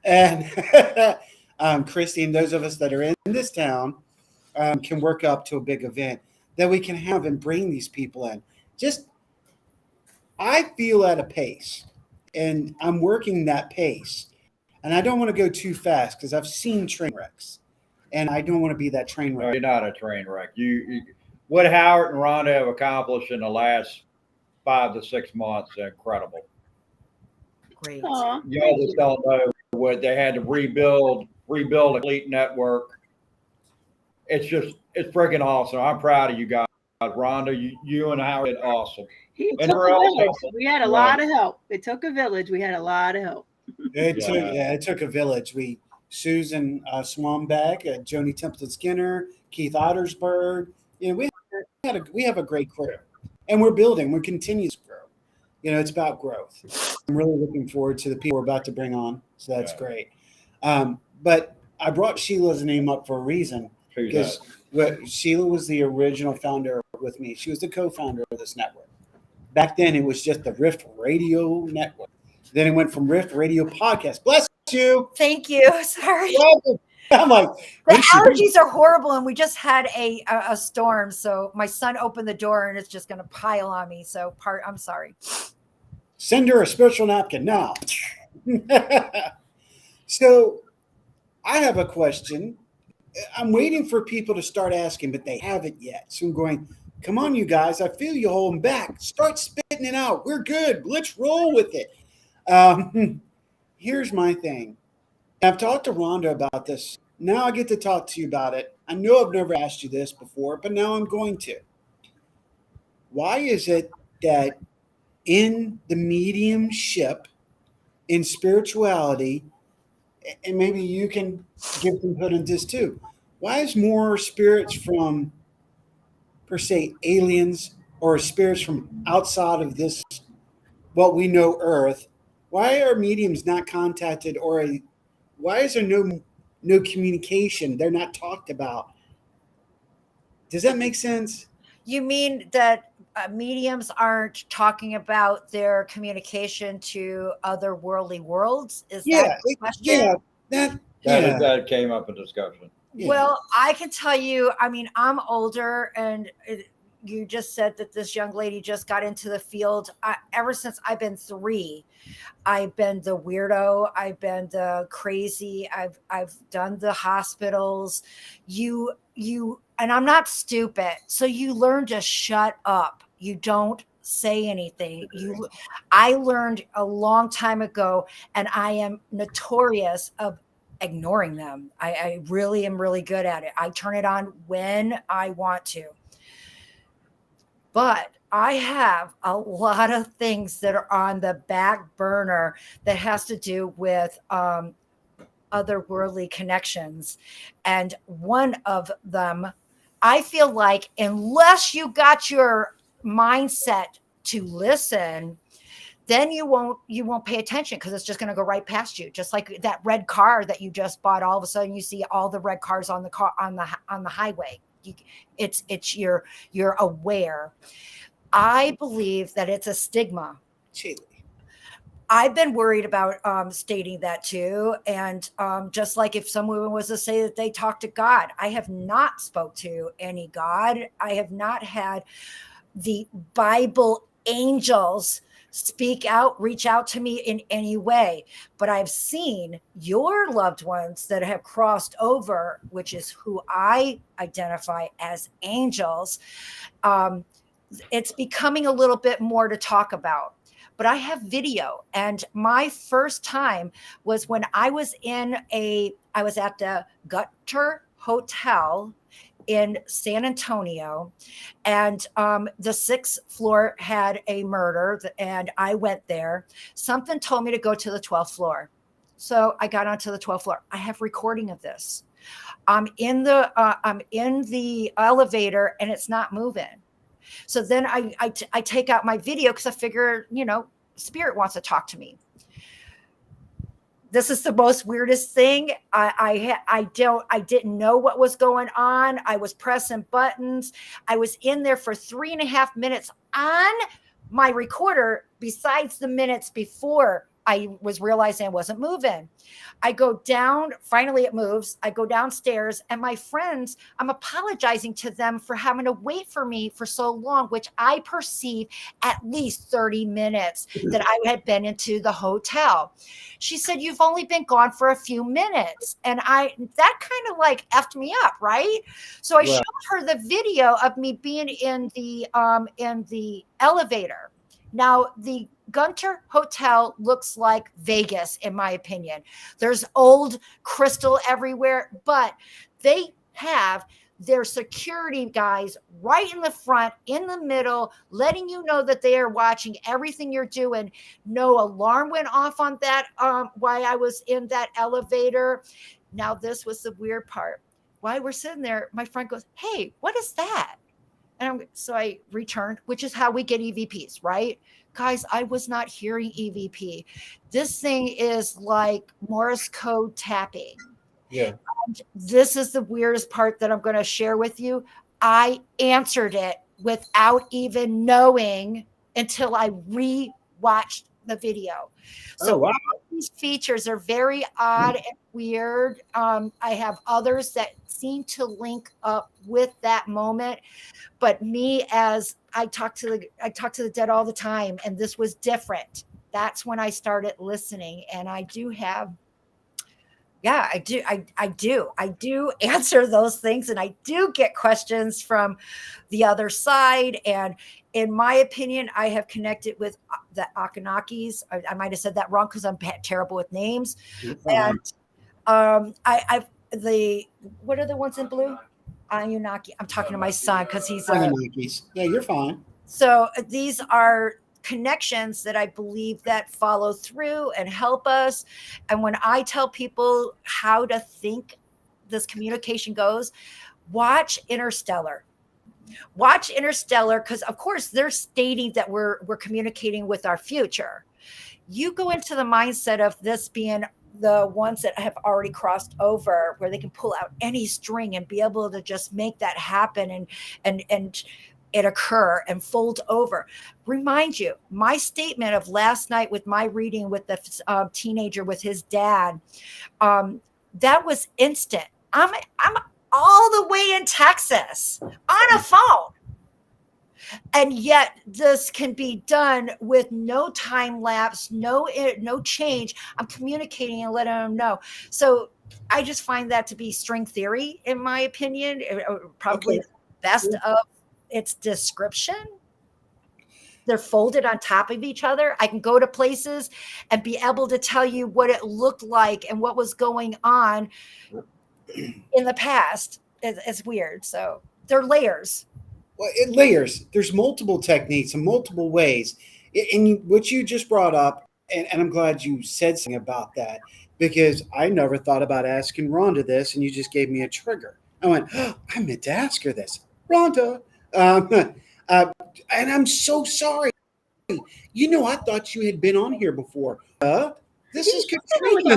and Christy, and those of us that are in this town can work up to a big event that we can have and bring these people in. I feel at a pace, and I'm working that pace, and I don't want to go too fast because I've seen train wrecks, and I don't want to be that train wreck. No, you're not a train wreck. You what Howard and Rhonda have accomplished in the last 5 to 6 months is incredible. Great. Aww, Y'all just don't know what they had to rebuild a fleet network. It's freaking awesome. I'm proud of you guys. Rhonda, you and Howard did awesome. It And took we're a also- village. We had a lot of help. It took a village. We had a lot of help. It took a village. Susan Swambeck, Joni Templeton Skinner, Keith Ottersberg. We have a great crew, and we're building. We're continuing to grow. It's about growth. I'm really looking forward to the people we're about to bring on. So that's great. But I brought Sheila's name up for a reason, because Sheila was the original founder with me. She was the co-founder of this network. Back then, it was just the Rift Radio Network. Then it went from Rift Radio Podcast. Bless you. Thank you. Sorry. I'm like, the allergies are horrible, and we just had a storm. So my son opened the door, and it's just going to pile on me. So I'm sorry. Send her a spiritual napkin now. So I have a question. I'm waiting for people to start asking, but they haven't yet. So I'm going, Come on, you guys. I feel you holding back. Start spitting it out. We're good. Let's roll with it. Here's my thing. I've talked to Rhonda about this. Now I get to talk to you about it. I know I've never asked you this before, but now I'm going to. Why is it that in the mediumship, in spirituality, and maybe you can give input on this too, why is more spirits from, per se, aliens or spirits from outside of this, what we know, Earth, why are mediums not contacted, or why is there no communication? They're not talked about. Does that make sense? You mean that mediums aren't talking about their communication to otherworldly worlds? Is that the question? Yeah, yeah. That came up in discussion. Yeah. Well, I can tell you, I mean, I'm older, and you just said that this young lady just got into the field. Ever since I've been 3, I've been the weirdo. I've been the crazy. I've done the hospitals. You, and I'm not stupid. So you learn to shut up. You don't say anything. I learned a long time ago, and I am notorious of ignoring them. I really am really good at it. I turn it on when I want to. But I have a lot of things that are on the back burner that has to do with otherworldly connections. And one of them, I feel like, unless you got your mindset to listen, then you won't pay attention, because it's just going to go right past you. Just like that red car that you just bought, all of a sudden you see all the red cars on the highway. You're aware. I believe that it's a stigma. I've been worried about stating that too. And just like if someone was to say that they talk to God, I have not spoke to any God. I have not had the Bible angels reach out to me in any way. But I've seen your loved ones that have crossed over, which is who I identify as angels. It's becoming a little bit more to talk about. But I have video, and my first time was when I was at the Gutter Hotel in San Antonio, and the 6th floor had a murder, and I went there. Something told me to go to the 12th floor. So I got onto the 12th floor. I have recording of this. I'm in the elevator, and it's not moving. So then I take out my video, because I figure, spirit wants to talk to me. This is the most weirdest thing. I didn't know what was going on. I was pressing buttons. I was in there for 3.5 minutes on my recorder, besides the minutes before I was realizing I wasn't moving. I go down, finally it moves. I go downstairs, and my friends, I'm apologizing to them for having to wait for me for so long, which I perceive at least 30 minutes that I had been into the hotel. She said, "You've only been gone for a few minutes." And that kind of like effed me up, right? So I showed her the video of me being in the elevator. Now, the Gunter Hotel looks like Vegas, in my opinion. There's old crystal everywhere, but they have their security guys right in the front, in the middle, letting you know that they are watching everything you're doing. No alarm went off on that while I was in that elevator. Now, this was the weird part. While we're sitting there, my friend goes, "Hey, what is that?" And so I returned, which is how we get EVPs, right? Guys, I was not hearing EVP. This thing is like Morse code tapping. Yeah. And this is the weirdest part that I'm going to share with you. I answered it without even knowing until I re-watched the video. So wow. These features are very odd and weird. I have others that seem to link up with that moment. But me, as I talk to the dead all the time, and this was different. That's when I started listening, and I do have Yeah, I do. I do answer those things, and I do get questions from the other side. And in my opinion, I have connected with the Akanakis. I might have said that wrong because I'm terrible with names. You're fine. And I've the what are the ones in blue? Anunnaki. I'm talking to my son because he's Anunnakis. Yeah, you're fine. so these are connections that I believe that follow through and help us. And when I tell people how to think this communication goes, watch Interstellar. Watch Interstellar because of course they're stating that we're communicating with our future. You go into the mindset of this being the ones that have already crossed over where they can pull out any string and be able to just make that happen and it occur and fold over. Remind you, my statement of last night with my reading with the teenager with his dad, that was instant. I'm all the way in Texas on a phone. And yet this can be done with no time lapse, no change. I'm communicating and letting them know. So I just find that to be string theory, in my opinion, probably the best of its description. They're folded on top of each other. I can go to places and be able to tell you what it looked like and what was going on in the past. It's weird. So they're layers. Well, it layers. There's multiple techniques and multiple ways. And what you just brought up, and I'm glad you said something about that because I never thought about asking Rhonda this, and you just gave me a trigger. I went, oh, I meant to ask her this. Rhonda, and I'm so sorry. I thought you had been on here before. This is Katrina.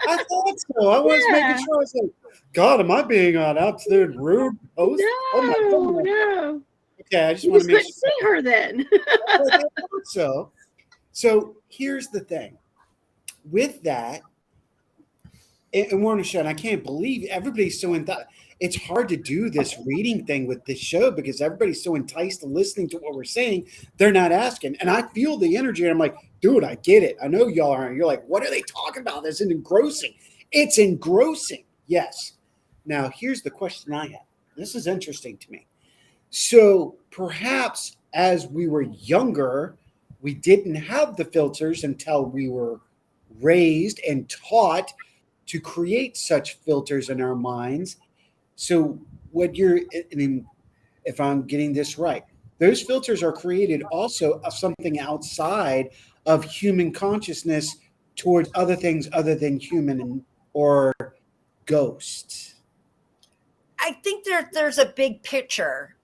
I thought so. I was making sure. I was like, God, am I being an absolute rude host? No. Okay, I just want to make sure. See her then. I thought so here's the thing. With that, and Warner Show, and I can't believe everybody's so it's hard to do this reading thing with this show because everybody's so enticed to listening to what we're saying. They're not asking. And I feel the energy. And I'm like, dude, I get it. I know y'all aren't. You're like, what are they talking about? This is engrossing. It's engrossing. Yes. Now, here's the question I have. This is interesting to me. So perhaps as we were younger, we didn't have the filters until we were raised and taught to create such filters in our minds. So if I'm getting this right, those filters are created also of something outside of human consciousness towards other things other than human or ghosts. I think there's a big picture.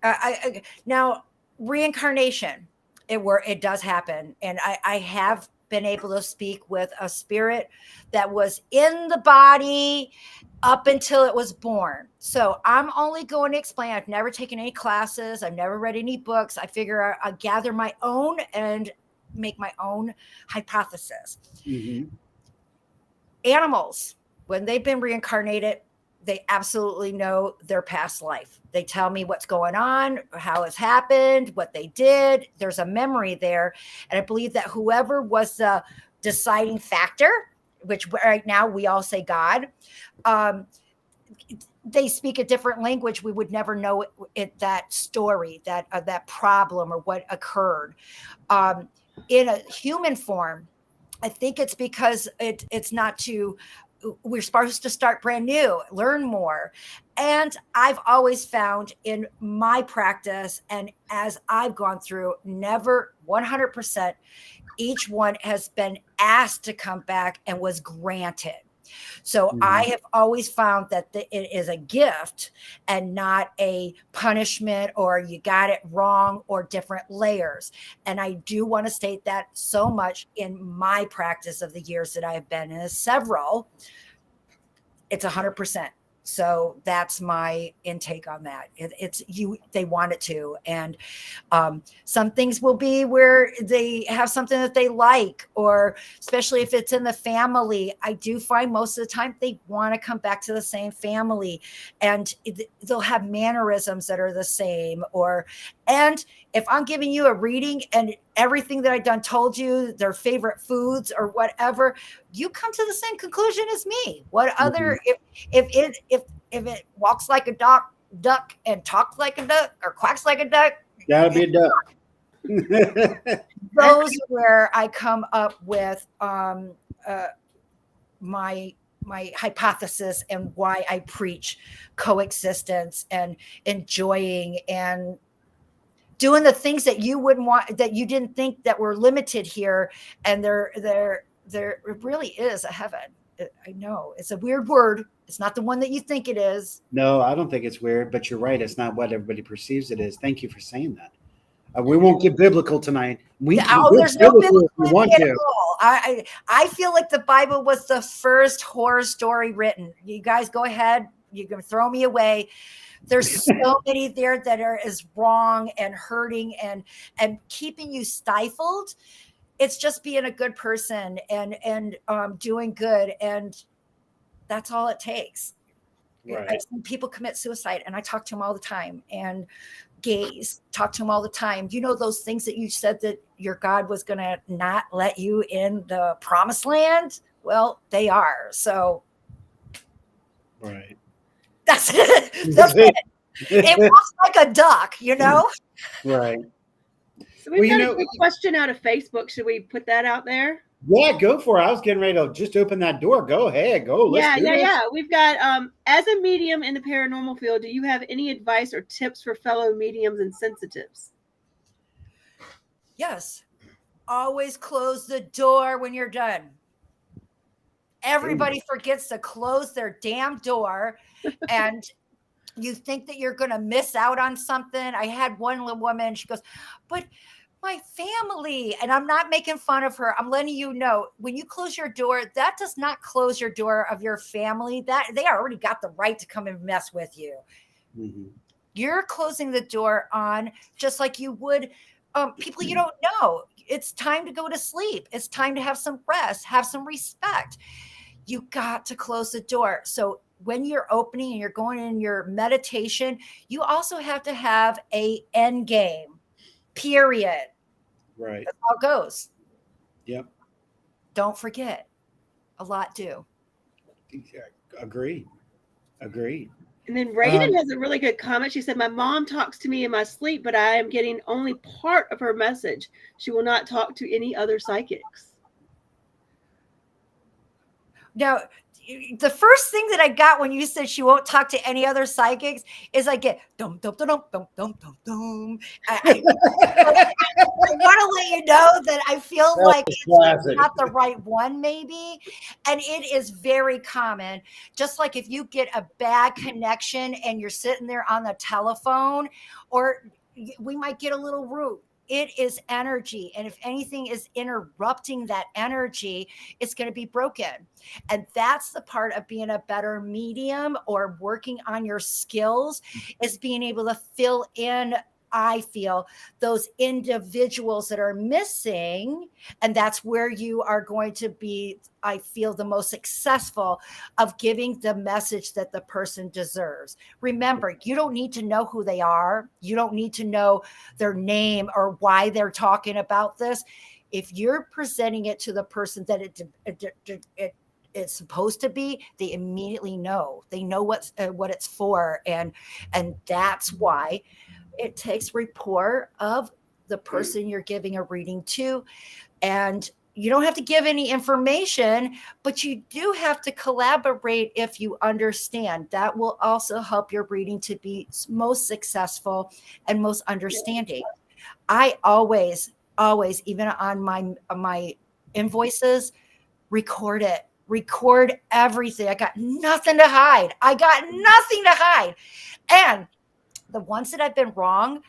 Now, reincarnation, it does happen. And I have been able to speak with a spirit that was in the body up until it was born. So I'm only going to explain. I've never taken any classes. I've never read any books. I figure I gather my own and make my own hypothesis. Mm-hmm. Animals, when they've been reincarnated, they absolutely know their past life. They tell me what's going on, how it's happened, what they did. There's a memory there. And I believe that whoever was the deciding factor, which right now we all say God, they speak a different language. We would never know that story, that problem or what occurred. In a human form, I think it's because it's not to, we're supposed to start brand new, learn more. And I've always found in my practice, and as I've gone through, never 100%, each one has been asked to come back and was granted. So I have always found that it is a gift and not a punishment or you got it wrong or different layers. And I do want to state that so much in my practice of the years that I have been in several, it's 100%. So that's my intake on that. They want it to. And some things will be where they have something that they like, or especially if it's in the family, I do find most of the time they want to come back to the same family, and they'll have mannerisms that are the same. And if I'm giving you a reading and everything that I've done told you their favorite foods or whatever, you come to the same conclusion as me. What other if it walks like a duck and talks like a duck or quacks like a duck, Gotta be a duck. those are where I come up with my hypothesis and why I preach coexistence and enjoying and doing the things that you wouldn't want, that you didn't think that were limited here. And there really is a heaven. I know it's a weird word. It's not the one that you think it is. No, I don't think it's weird, but you're right. It's not what everybody perceives it is. Thank you for saying that. We won't get biblical tonight. We can get There's no biblical if biblical we want at to. all. I feel like the Bible was the first horror story written. You guys go ahead. You can throw me away. There's so many there that is wrong and hurting and keeping you stifled. It's just being a good person and doing good, and that's all it takes. Right. I've seen people commit suicide, and I talk to them all the time. And gays, talk to them all the time. You know, those things that you said that your God was going to not let you in the promised land? Well, they are. So Right. that's it. That's it. It walks like a duck, you know? Right. So we've Well, got a good question out of Facebook. Should we put that out there? Yeah, go for it. I was getting ready to just open that door. Go ahead. Go. Let's do this. Yeah. We've got, as a medium in the paranormal field, do you have any advice or tips for fellow mediums and sensitives? Yes. Always close the door when you're done. Everybody forgets to close their damn door, and you think that you're going to miss out on something. I had one little woman, she goes, but my family, and I'm not making fun of her. I'm letting you know, when you close your door, that does not close your door of your family. That they already got the right to come and mess with you. Mm-hmm. You're closing the door on just like you would people you don't know. It's time to go to sleep. It's time to have some rest, have some respect. You got to close the door. So when you're opening and you're going in your meditation, you also have to have a end game, period. Right. That's how it goes. Yep. Don't forget. A lot do. Agreed. And then Raiden has a really good comment. She said, my mom talks to me in my sleep, but I am getting only part of her message. She will not talk to any other psychics. Now, the first thing that I got when you said she won't talk to any other psychics is I get dum dum dum dum dum dum dum dum. I want to let you know that I feel like it's not the right one, maybe. And it is very common. Just like if you get a bad connection and you're sitting there on the telephone, or we might get a little rude. It is energy. And if anything is interrupting that energy, it's going to be broken. And that's the part of being a better medium or working on your skills, is being able to fill in, I feel, those individuals that are missing. And that's where you are going to be, I feel, the most successful of giving the message that the person deserves. Remember, you don't need to know who they are. You don't need to know their name or why they're talking about this. If you're presenting it to the person that it's supposed to be, they immediately know. They know what it's for. And that's why it takes rapport of the person you're giving a reading to. And you don't have to give any information, but you do have to collaborate if you understand. That will also help your reading to be most successful and most understanding. I always, even on my invoices, record it. Record everything. I got nothing to hide. And the ones that I've been wrong,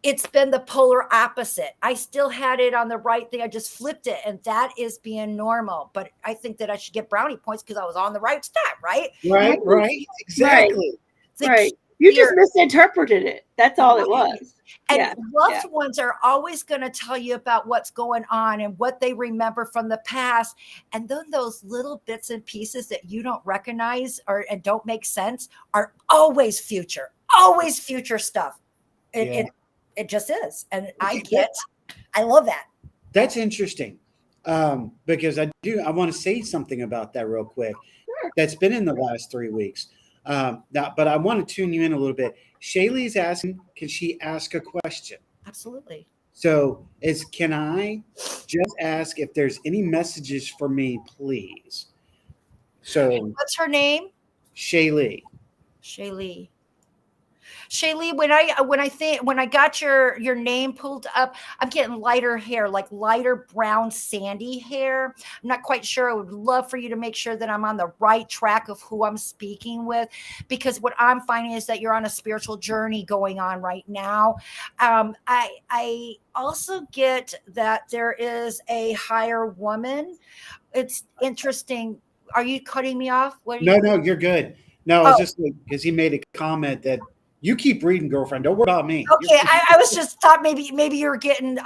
it's been the polar opposite. I still had it on the right thing. I just flipped it. And that is being normal. But I think that I should get brownie points because I was on the right step, right? Right. Exactly. Right. You just misinterpreted it. That's all it was. And loved ones are always going to tell you about what's going on and what they remember from the past. And then those little bits and pieces that you don't recognize and don't make sense are always future stuff. It just is. And I love that. That's interesting. Because I want to say something about that real quick. Sure. That's been in the last 3 weeks. But I want to tune you in a little bit. Shaylee's asking, can she ask a question? Absolutely. So can I just ask if there's any messages for me, please? So What's her name? Shaylee. Shaylee. Shaylee, when I got your name pulled up, I'm getting lighter hair, like lighter brown sandy hair. I'm not quite sure. I would love for you to make sure that I'm on the right track of who I'm speaking with, because what I'm finding is that you're on a spiritual journey going on right now. I also get that there is a higher woman. It's interesting. Are you cutting me off? What are you? No, you're good. No, I was Oh. just because he made a comment that you keep reading, girlfriend. Don't worry about me. Okay, I was just thought maybe you're getting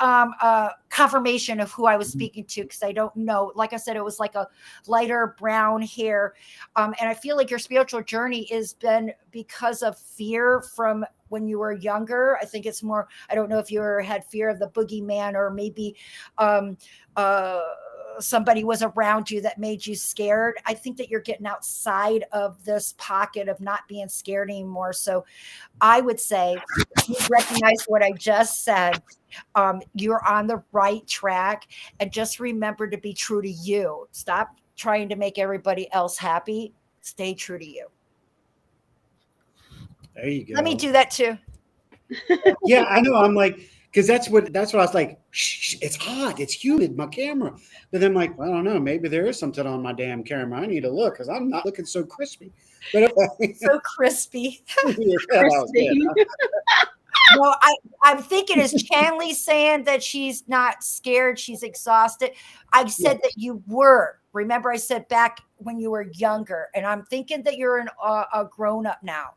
confirmation of who I was speaking to, because I don't know. Like I said, it was like a lighter brown hair, and I feel like your spiritual journey has been because of fear from when you were younger. I think it's more. I don't know if you ever had fear of the boogeyman, or maybe somebody was around you that made you scared. I think that you're getting outside of this pocket of not being scared anymore. So I would say, you recognize what I just said. You're on the right track, and just remember to be true to you. Stop trying to make everybody else happy. Stay true to you. There you go. Let me do that too. Yeah, I know. I'm like, because that's what I was like. Shh, it's hot. It's humid. My camera. But then I'm like, well, I don't know. Maybe there is something on my damn camera. I need to look because I'm not looking so crispy. But So crispy. yeah, that was good. No, I'm thinking, is Chanley saying that she's not scared, she's exhausted? I said that you were. Remember, I said back when you were younger, and I'm thinking that you're a grown up now.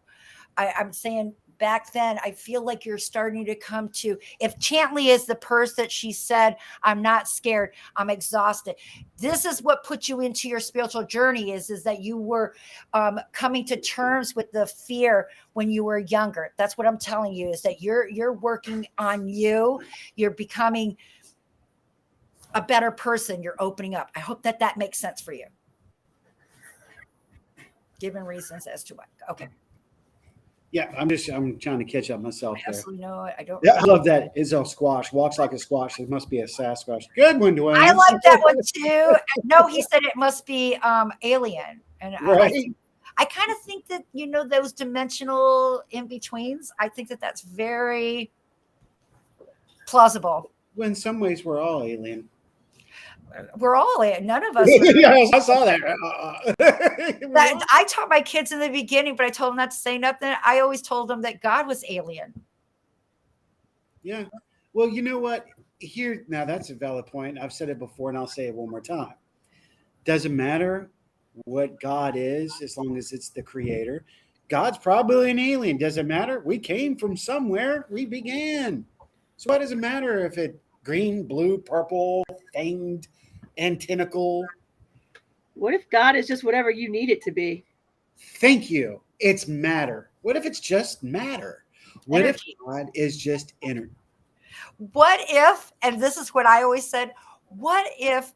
I'm saying back then, I feel like you're starting to come to, if Chantley is the person that she said, I'm not scared, I'm exhausted. This is what put you into your spiritual journey is that you were coming to terms with the fear when you were younger. That's what I'm telling you, is that you're working on you. You're becoming a better person. You're opening up. I hope that makes sense for you. Given reasons as to what. Okay. Yeah, I'm trying to catch up myself there. Absolutely no, I don't. Yeah, I love that. Izzo Squash walks like a squash. It must be a Sasquatch. Good one, Dwayne. I like that one too. No, he said it must be alien, and Right. I kind of think that those dimensional in betweens. I think that that's very plausible. Well, in some ways, we're all alien. We're all alien. None of us. Yes, I saw that. I taught my kids in the beginning, but I told them not to say nothing. I always told them that God was alien. Yeah. Well, you know what? Here, now that's a valid point. I've said it before, and I'll say it one more time. Doesn't matter what God is, as long as it's the creator. God's probably an alien. Doesn't matter. We came from somewhere. We began. So why does it matter if it's green, blue, purple, fanged, and tentacle? What if God is just whatever you need it to be? Thank you. It's matter. What if it's just matter? What if God is just energy? What if, and this is what I always said, what if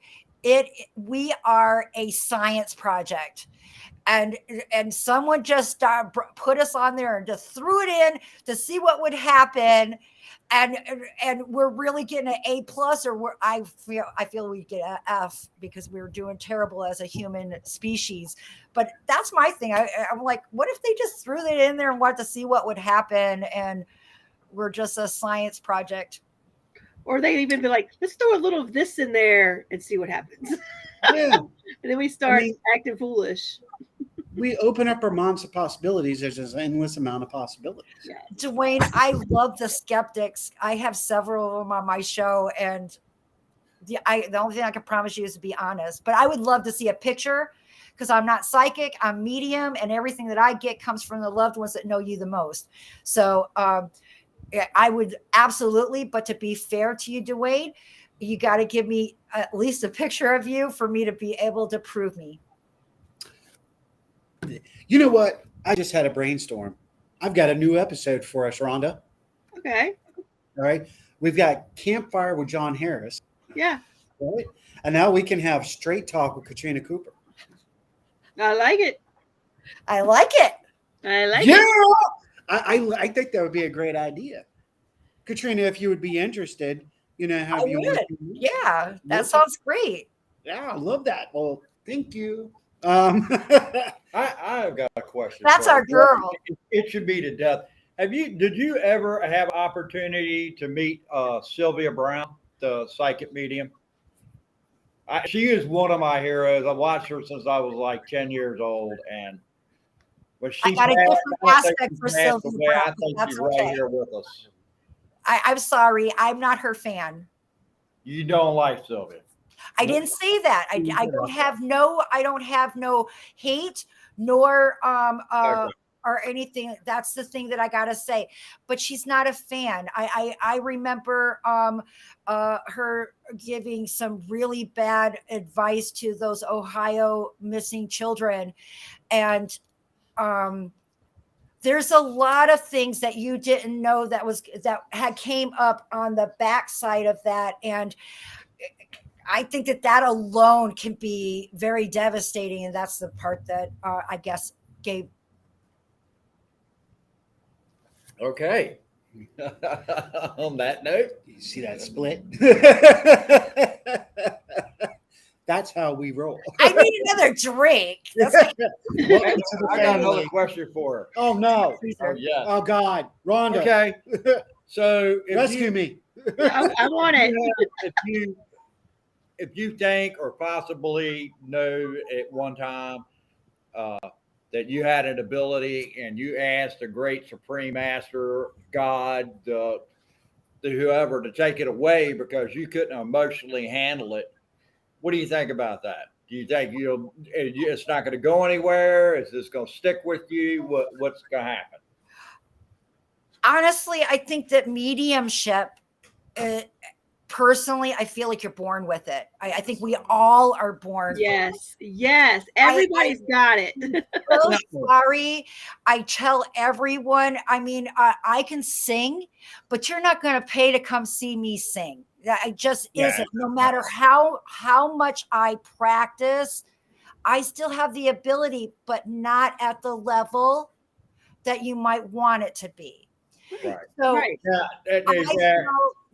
we are a science project, and someone just put us on there and just threw it in to see what would happen, and we're really getting an A+, or I feel we get an F because we were doing terrible as a human species. But that's my thing. I'm like, what if they just threw it in there and wanted to see what would happen, and we're just a science project? Or they'd even be like, let's throw a little of this in there and see what happens. Yeah. And then we start acting foolish. We open up our minds to possibilities. There's an endless amount of possibilities. Yeah. Dwayne, I love the skeptics. I have several of them on my show, and the only thing I can promise you is to be honest. But I would love to see a picture, because I'm not psychic, I'm medium, and everything that I get comes from the loved ones that know you the most. So I would absolutely, but to be fair to you, Dwayne, you got to give me at least a picture of you for me to be able to prove me. You know what? I just had a brainstorm. I've got a new episode for us, Rhonda. Okay. All right. We've got Campfire with John Harris. Yeah. Right? And now we can have straight talk with Katrina Cooper. I like it. I like it. I like Yeah, it. I think that would be a great idea, Katrina. If you would be interested, have I you? would. Yeah, that Yeah. sounds great. Yeah, I love that. Well, thank you. I've got a question. That's for our you. girl. It should be to death. Did you ever have opportunity to meet Sylvia Brown, the psychic medium? She is one of my heroes. I watched her since I was like 10 years old, and when I she's got a passed, different I don't think aspect she's for passed Sylvia away. I Brown. think That's she's right okay. here with us. I'm sorry. I'm not her fan. You don't like Sylvia. I didn't say that. I don't have no hate nor Okay. or anything. That's the thing that I gotta say. But she's not a fan. I remember her giving some really bad advice to those Ohio missing children, and there's a lot of things that you didn't know that had came up on the backside of that, and I think that alone can be very devastating, and that's the part that I guess gave. Okay. On that note, You see that split? That's how we roll. I need another drink. That's Welcome to the I got another family. question for her. Oh no! Oh yeah. Oh God, Rhonda, Okay. So rescue me! I want it. if you think or possibly know at one time that you had an ability and you asked the great supreme master, God, the whoever, to take it away because you couldn't emotionally handle it, what do you think about that? Do you think it's not going to go anywhere? Is this going to stick with you? What's going to happen? Honestly, I think that mediumship, personally, I feel like you're born with it. I think we all are born. Yes. Everybody's got it. So sorry. I tell everyone, I mean, I can sing, but you're not going to pay to come see me sing. I just isn't. No matter how much I practice, I still have the ability, but not at the level that you might want it to be. Right. So Right.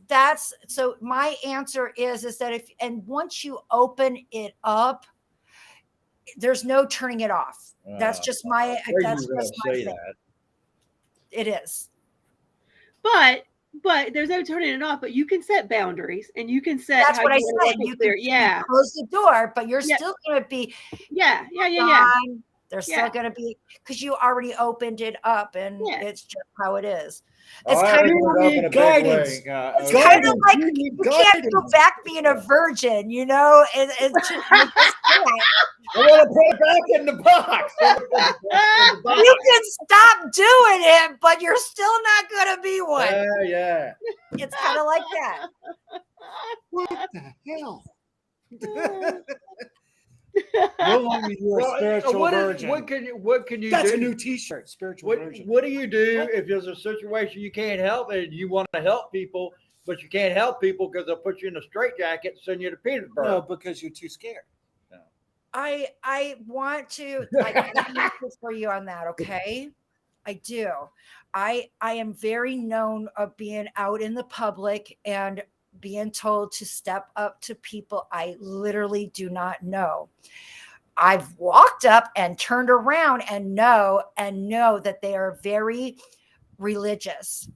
that's so my answer is that once you open it up, there's no turning it off. That's just my say thing. that. It is. But there's no turning it off. But you can set boundaries, and you can set. That's how what I you want said. it You clear. can close the door, but you're Yeah. still going to be. Yeah. Fine. They're still Yeah. going to be, because you already opened it up, and Yeah. it's just how it is. Oh, It's I kind of opened it up in a big guidance. way. It's Okay. kind of like You need you can't go guidance. back being a virgin, you know. You just can't. I want to put it back in the box. You can stop doing it, but you're still not going to be one. Yeah. It's kind of like that. What the hell? No longer you're a spiritual virgin. What can you That's do? a new T-shirt. Spiritual virgin. What do you do if there's a situation you can't help and you want to help people, but you can't help people because they'll put you in a straitjacket and send you to Petersburg? No, because you're too scared. I want to like answer for you on that, okay? I do. I am very known of being out in the public and being told to step up to people I literally do not know. I've walked up and turned around and know that they are very religious.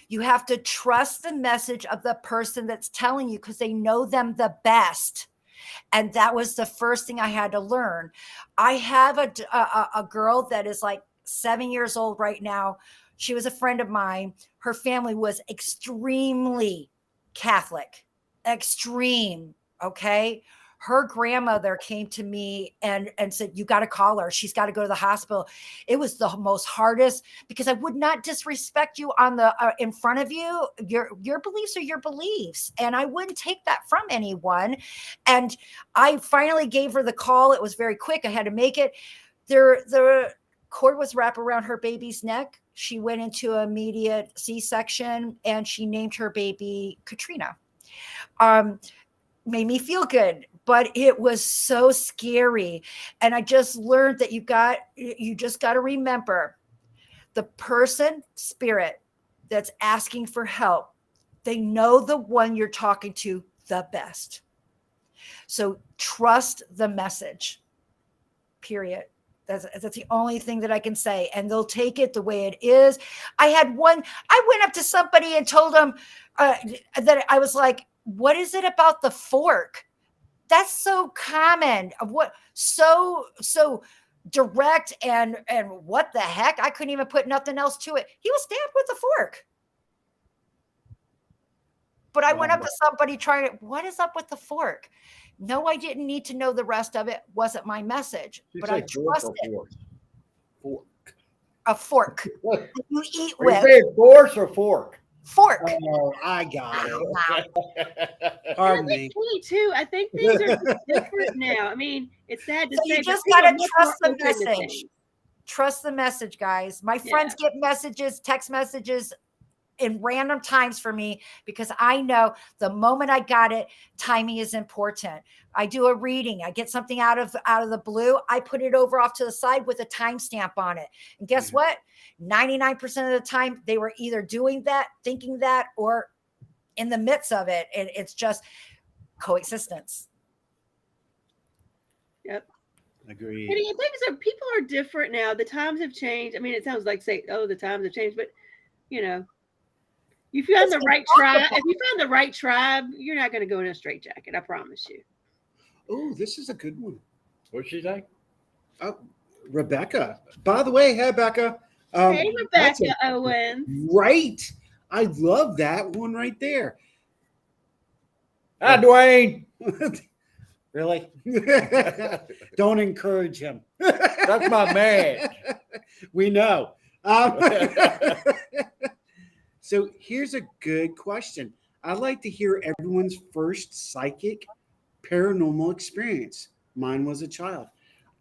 You have to trust the message of the person that's telling you because they know them the best. And that was the first thing I had to learn. I have a girl that is like 7 years old right now. She was a friend of mine. Her family was extremely Catholic, extreme. Okay. Her grandmother came to me and said, you got to call her. She's got to go to the hospital. It was the most hardest because I would not disrespect you on the in front of you. Your beliefs are your beliefs. And I wouldn't take that from anyone. And I finally gave her the call. It was very quick. I had to make it. The cord was wrapped around her baby's neck. She went into immediate C-section and she named her baby Katrina. made me feel good, but it was so scary. And I just learned that you just got to remember the person spirit that's asking for help. They know the one you're talking to the best. So trust the message, period. That's the only thing that I can say. And they'll take it the way it is. I went up to somebody and told them that I was like, what is it about the fork? That's so common. What so direct and what the heck? I couldn't even put nothing else to it. He was stabbed with a fork. But I went up to somebody trying to, what is up with the fork? No, I didn't need to know the rest of it. Wasn't my message. But I trusted Fork. a fork that you eat Are you with. saying force or fork? Fork. Oh, I got it. And Pardon I me. think me too. I think things are just different now. I mean, it's sad to So say, you just but people gotta are much trust more the open to message. things. Trust the message, guys. My friends get messages, text messages in random times for me because I know the moment I got it, timing is important. I do a reading, I get something out of the blue, I put it over off to the side with a timestamp on it. And guess what? 99% of the time they were either doing that, thinking that, or in the midst of it. And it's just coexistence. Yep. Agreed. And people are different now. The times have changed. I mean, it sounds like say, oh, the times have changed, but you know, you found the right tribe. If you found the right tribe, you're not going to go in a straitjacket. I promise you. Oh, this is a good one. What'd she say? Oh, Rebecca. By the way, hey, Rebecca. Hey, that's Rebecca Owens. right. I love that one right there. Hi, Dwayne. Really? Don't encourage him. That's my man. We know. So here's a good question. I'd like to hear everyone's first psychic paranormal experience. Mine was a child.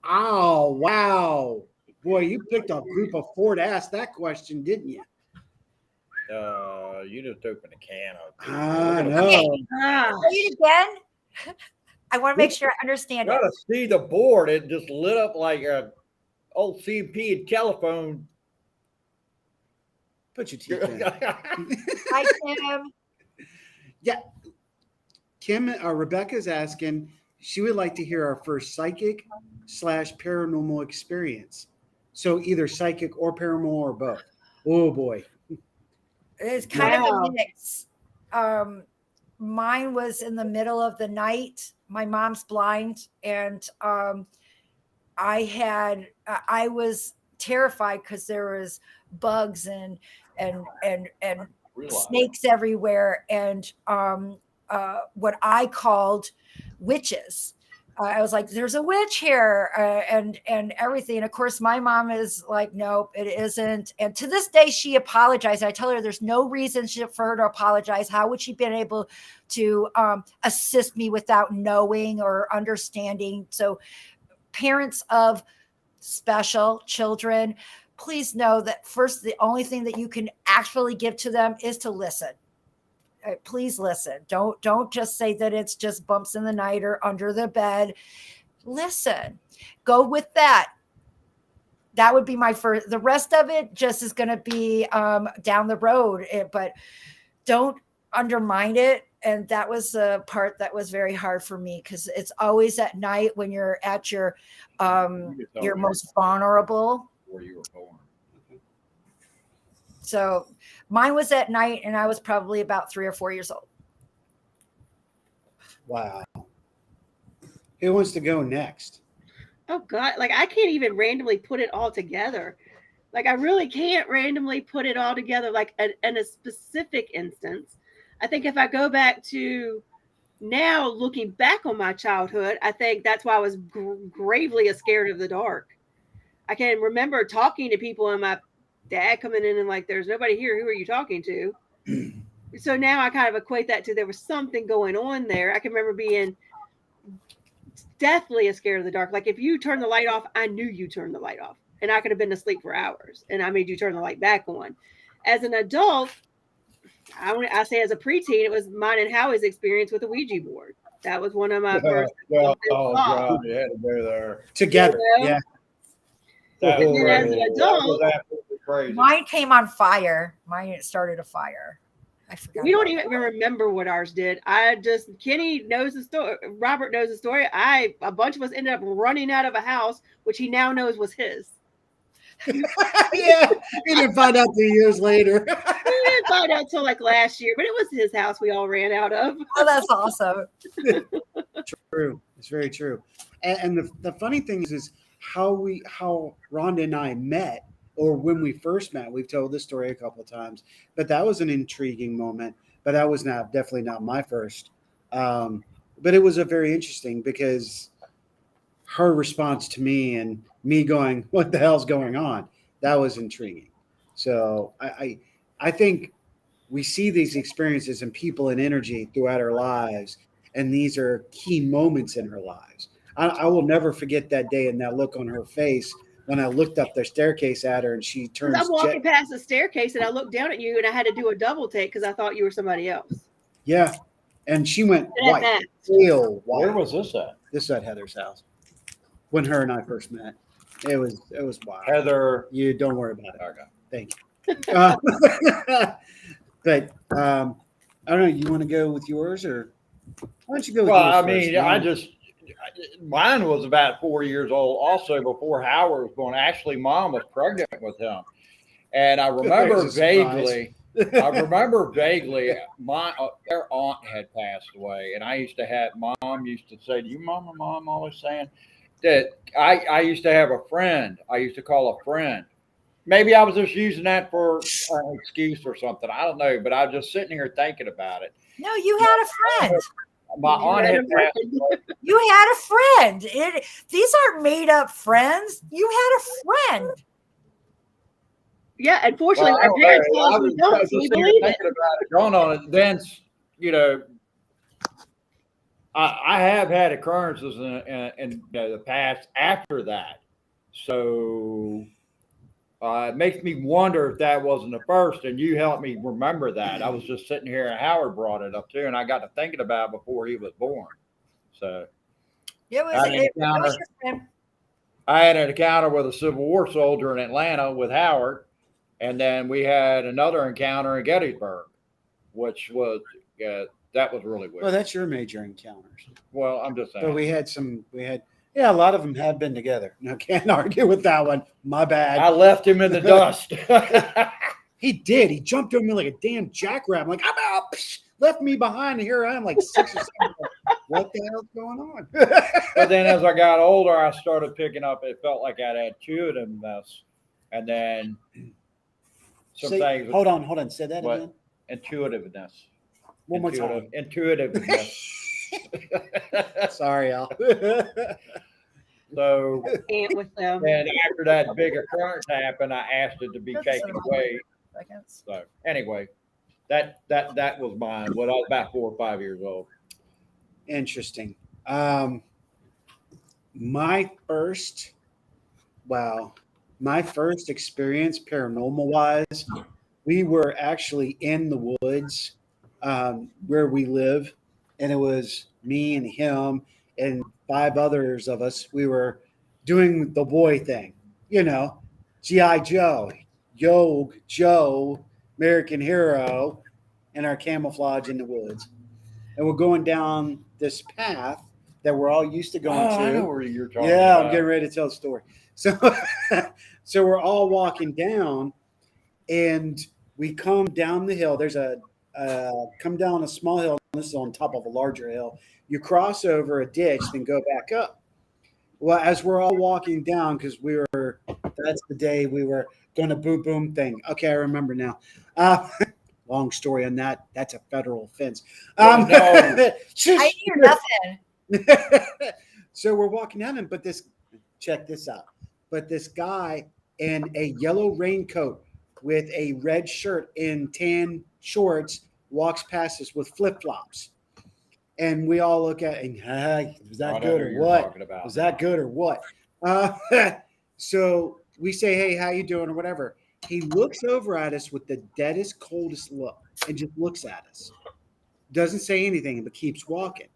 Oh, wow. Boy, you picked a group of four to ask that question, didn't you? You just opened a can of. I know. Okay. Ah, Say it again. I want to make sure I understand it. Gotta see the board. It just lit up like a old CP telephone. Put your teeth in. Hi, Kim. Yeah. Rebecca's asking, she would like to hear our first psychic / paranormal experience. So either psychic or paranormal or both. Oh boy. It's kind of Wow. a mix. Mine was in the middle of the night. My mom's blind, and I was terrified because there was bugs and snakes everywhere, and what I called witches. I was like, "There's a witch here," and everything. And of course, my mom is like, "Nope, it isn't." And to this day, she apologized. I tell her there's no reason for her to apologize. How would she been able to assist me without knowing or understanding? So, parents of special children, please know that first, the only thing that you can actually give to them is to listen. Please listen. Don't just say that it's just bumps in the night or under the bed. Listen. Go with that. That would be my first. The rest of it just is going to be down the road, but don't undermine it. And that was the part that was very hard for me because it's always at night when you're at your most vulnerable. Where you were born. So mine was at night, and I was probably about 3 or 4 years old. Wow. Who wants to go next? oh God! Like I can't even randomly put it all together. Like I really can't randomly put it all together. Like in a specific instance, I think if I go back to now, looking back on my childhood, I think that's why I was gravely scared of the dark. I can remember talking to people and my dad coming in and like, there's nobody here. Who are you talking to? So now I kind of equate that to there was something going on there. I can remember being deathly scared of the dark. Like if you turn the light off, I knew you turned the light off. And I could have been asleep for hours and I made you turn the light back on. As an adult, I say as a preteen, it was mine and Howie's experience with a Ouija board. That was one of my first. Oh, Oh, God, you had to go there. Together. You know? Yeah. That was And then as an crazy. That was adult- absolutely crazy. Mine came on fire. Mine started a fire. I forgot. We don't about even remember what ours did. Kenny knows the story. Robert knows the story. A bunch of us ended up running out of a house, which he now knows was his. Yeah. You didn't find out 2 years later. We didn't find out till like last year, but it was his house we all ran out of. Oh, that's awesome. True. It's very true. And the funny thing is how Rhonda and I met, or when we first met. We've told this story a couple of times, but that was an intriguing moment. But that was definitely not my first. But it was a very interesting, because her response to me and me going, "What the hell's going on?" That was intriguing. So I think we see these experiences in people and energy throughout our lives, and these are key moments in our lives. I will never forget that day and that look on her face when I looked up the staircase at her and she turns. I'm walking past the staircase and I looked down at you and I had to do a double take because I thought you were somebody else. Yeah, and she went And white, that- real white. Where was this at? This is at Heather's house when her and I first met. It was wild. Heather. You don't worry about it. Okay. Thank you. But I don't know. You want to go with yours, or why don't you go with Well, yours I first? mean, mine was about 4 years old also before Howard was born. Actually, Mom was pregnant with him. And I remember There's a surprise. vaguely, their aunt had passed away. And I used to have, Mom used to say, "Do you remember Mom always saying that I used to have a friend. I used to call a friend." Maybe I was just using that for an excuse or something. I don't know. But I was just sitting here thinking about it. No, you had a friend. My aunt had passed away. You had a friend. These aren't made up friends. You had a friend. Yeah, unfortunately, Well, our parents I told us we was don't, just so we sitting here believe it. thinking about it, going on it. Then, I have had occurrences in the past after that. So it makes me wonder if that wasn't the first, and you helped me remember that. I was just sitting here, and Howard brought it up too, and I got to thinking about it before he was born. So It was, I didn't it count was her. your friend. I had an encounter with a Civil War soldier in Atlanta with Howard, and then we had another encounter in Gettysburg, which was that was really weird. Well, that's your major encounters. Well, I'm just saying. But a lot of them have been together. No, can't argue with that one. My bad. I left him in the dust. He did. He jumped over me like a damn jackrabbit. I'm like, I'm out. Psh, left me behind. And here I am, like 6 or 7. What the hell's going on? But then as I got older, I started picking up. It felt like I had intuitiveness, and then some things. Hold on. Say that What? again. Intuitiveness. One more time. Intuitiveness. Sorry, Al. So, Can't with them. and after that big occurrence happened, I asked it to be taken away. Seconds. So, anyway, that was mine when I was about 4 or 5 years old. Interesting. My first experience paranormal wise, we were actually in the woods where we live, and it was me and him and 5 others of us. We were doing the boy thing, G.I. Joe, Joe, American Hero, and our camouflage in the woods. And we're going down this path that we're all used to going to. I know where you're talking Yeah, about. I'm getting ready to tell the story. So, so we're all walking down, and we come down the hill. There's come down a small hill. This is on top of a larger hill. You cross over a ditch, then go back up. Well, as we're all walking down, because that's the day we were going to boom boom thing. Okay, I remember now. Long story on that. That's a federal offense. No. I hear nothing. So we're walking down, but check this out. But this guy in a yellow raincoat with a red shirt and tan shorts walks past us with flip-flops. And we all look at it and, was that good or what? Was that good or what? So we say, hey, how you doing or whatever. He looks over at us with the deadest, coldest look and just looks at us. Doesn't say anything, but keeps walking.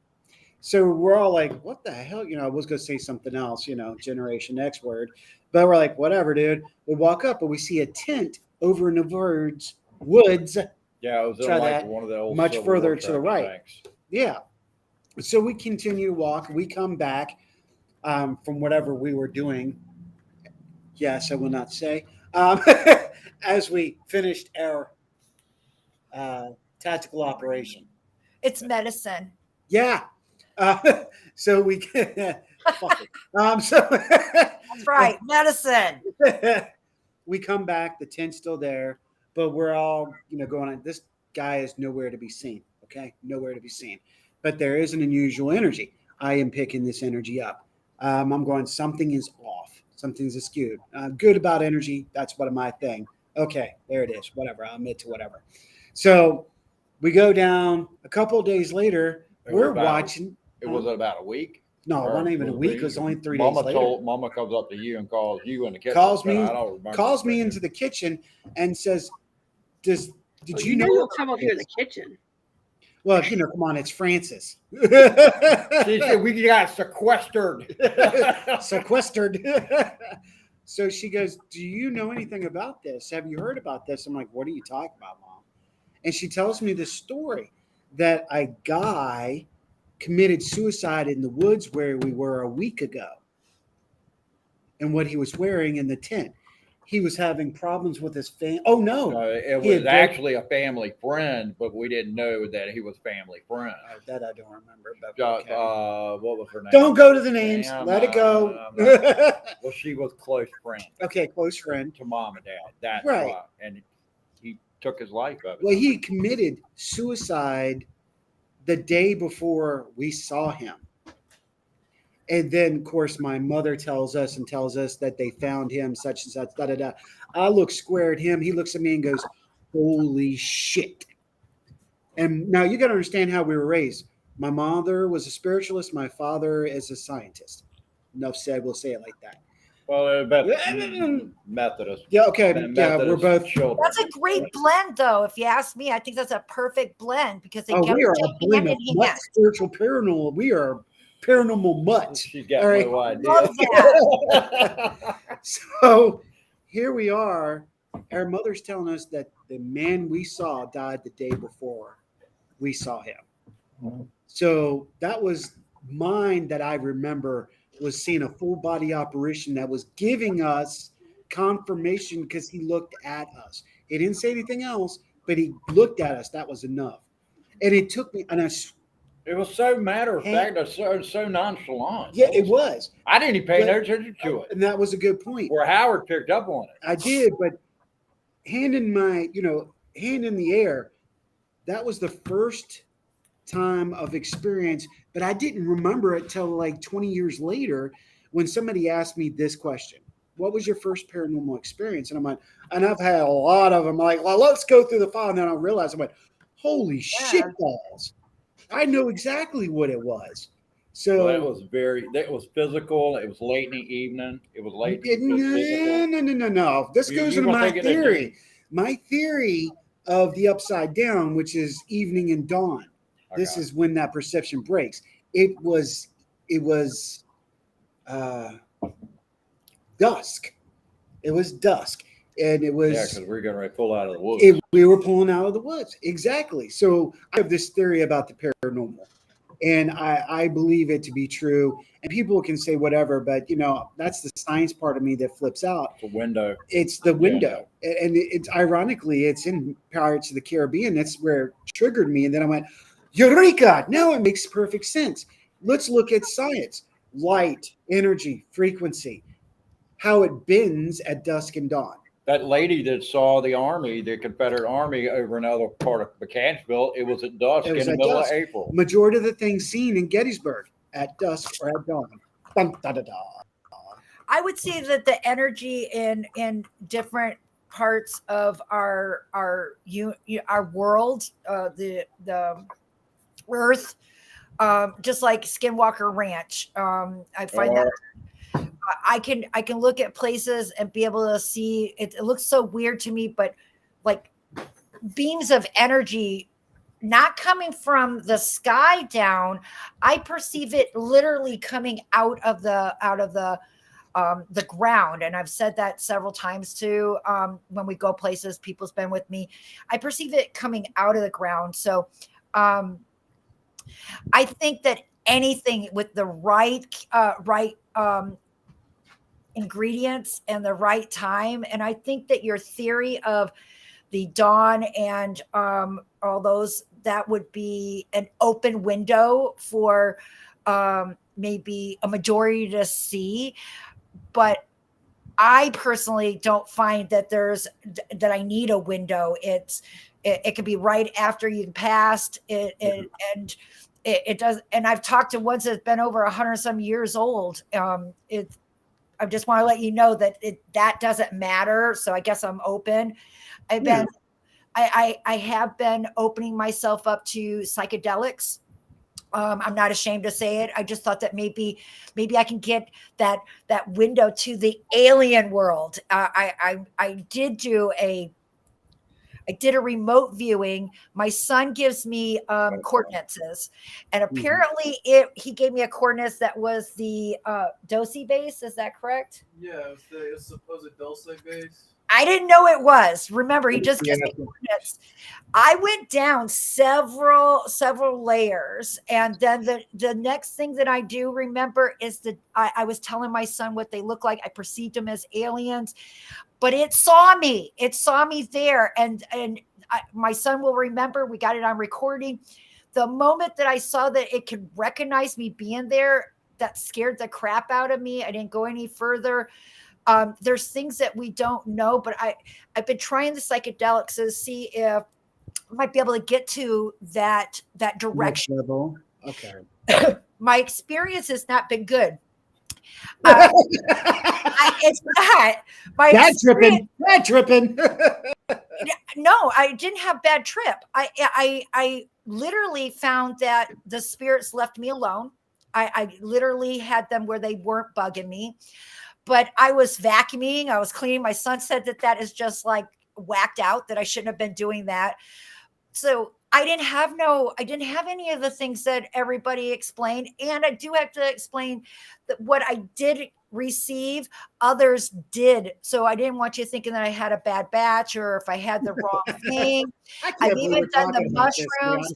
So we're all like, what the hell? I was going to say something else, Generation X word. But we're like, whatever, dude. We walk up and we see a tent over in the woods. Yeah, it was in Try like that. one of the old Much Civil further War to the tractor right. tanks. Yeah. So we continue to walk. We come back from whatever we were doing. Yes, I will not say. As we finished our tactical operation. It's medicine. Yeah. So we fuck it. So That's right, medicine. we come back. The tent's still there, but we're all going on. This guy is nowhere to be seen. Okay, nowhere to be seen. But there is an unusual energy. I am picking this energy up. I'm going. Something is off. Something's askew. I'm good about energy. That's what my thing. Okay, there it is. Whatever. I'll admit to whatever. So we go down. A couple of days later, we're watching. It was about a week. No, it wasn't even a week. It was only 3 days later. Mama comes up to you and calls you in the kitchen. Calls me into the kitchen and says, "Did you know?" You'll come up here in the kitchen. Well, come on, it's Francis. She said we got sequestered. Sequestered. So she goes, "Do you know anything about this? Have you heard about this?" I'm like, "What are you talking about, Mom?" And she tells me this story that a guy committed suicide in the woods where we were a week ago, and what he was wearing in the tent. He was having problems with his family. Oh no, it was actually a family friend, but we didn't know that he was family friend. That I don't remember. But okay. What was her name? Don't go to the names. Let it go. Well, she was close friend. Okay, close friend to Mom and Dad. That's right. Why. And he took his life of it. Well, he committed suicide the day before we saw him. And then, of course, my mother tells us that they found him, such and such, da da da. I look square at him. He looks at me and goes, "Holy shit!" And now you got to understand how we were raised. My mother was a spiritualist. My father is a scientist. Enough said. We'll say it like that. Well, Methodist. Yeah. Okay. Methodist yeah, we're both. Children. That's a great blend, though. If you ask me, I think that's a perfect blend because they we are a blend of spiritual paranormal. We are paranormal mutts. She's got right? no idea. So here we are. Our mother's telling us that the man we saw died the day before we saw him. Mm-hmm. So that was mine that I remember was seeing a full body apparition that was giving us confirmation because he looked at us. He didn't say anything else, but he looked at us. That was enough. And it took me, and it was so matter of fact, so nonchalant. Yeah, it was. I didn't even pay no attention to it. And that was a good point. Where Howard picked up on it. I did, but hand in the air, that was the first time of experience, but I didn't remember it till like 20 years later when somebody asked me this question. What was your first paranormal experience? And I'm like, and I've had a lot of them. I'm like, well, let's go through the file. And then I realized, I'm like, holy shit balls. I know exactly what it was. So it was physical. It was late in the evening. It was late. No. This goes into my theory. My theory of the upside down, which is evening and dawn. Okay. This is when that perception breaks. It was dusk. It was dusk. And it was because we're going to pull out of the woods. We were pulling out of the woods. Exactly. So I have this theory about the paranormal, and I believe it to be true. And people can say whatever, but that's the science part of me that flips out. The window. It's the window, and it's ironically it's in Pirates of the Caribbean. That's where it triggered me, and then I went, Eureka! Now it makes perfect sense. Let's look at science: light, energy, frequency, how it bends at dusk and dawn. That lady that saw the army, the Confederate Army over another part of Mechanicsville, it was at dusk in the middle of April. Majority of the things seen in Gettysburg at dusk or at dawn. Dun, da, da, da. I would say that the energy in different parts of our world, the Earth, just like Skinwalker Ranch, I find that. I can look at places and be able to see it. It looks so weird to me, but like beams of energy not coming from the sky down. I perceive it literally coming out of the ground. And I've said that several times too. When we go places, people's been with me. I perceive it coming out of the ground. So I think that anything with the right ingredients and the right time. And I think that your theory of the dawn and all those, that would be an open window for maybe a majority to see. But I personally don't find that that I need a window. It could be right after you passed it, and it does. And I've talked to ones that's been over 100 some years old. I just want to let you know that that doesn't matter. So I guess I'm open. I have been opening myself up to psychedelics. I'm not ashamed to say it. I just thought that maybe I can get that window to the alien world. I did a remote viewing. My son gives me coordinates, and apparently he gave me a coordinates that was the Dosi base. Is that correct? Yeah, it's the supposed Dulce base. I didn't know it was. Remember, he just gives me coordinates. I went down several layers, and then the next thing that I do remember is that I was telling my son what they look like. I perceived them as aliens, but it saw me. It saw me there, and my son will remember. We got it on recording. The moment that I saw that it could recognize me being there, that scared the crap out of me. I didn't go any further. There's things that we don't know, but I've been trying the psychedelics to see if I might be able to get to that direction. Level. Okay. My experience has not been good. It's not. Bad tripping. No, I didn't have bad trip. I literally found that the spirits left me alone. I literally had them where they weren't bugging me. But I was vacuuming, I was cleaning. My son said that is just like whacked out, that I shouldn't have been doing that. So I didn't have any of the things that everybody explained. And I do have to explain that what I did receive, others did. So I didn't want you thinking that I had a bad batch or if I had the wrong thing. I've even done the mushrooms.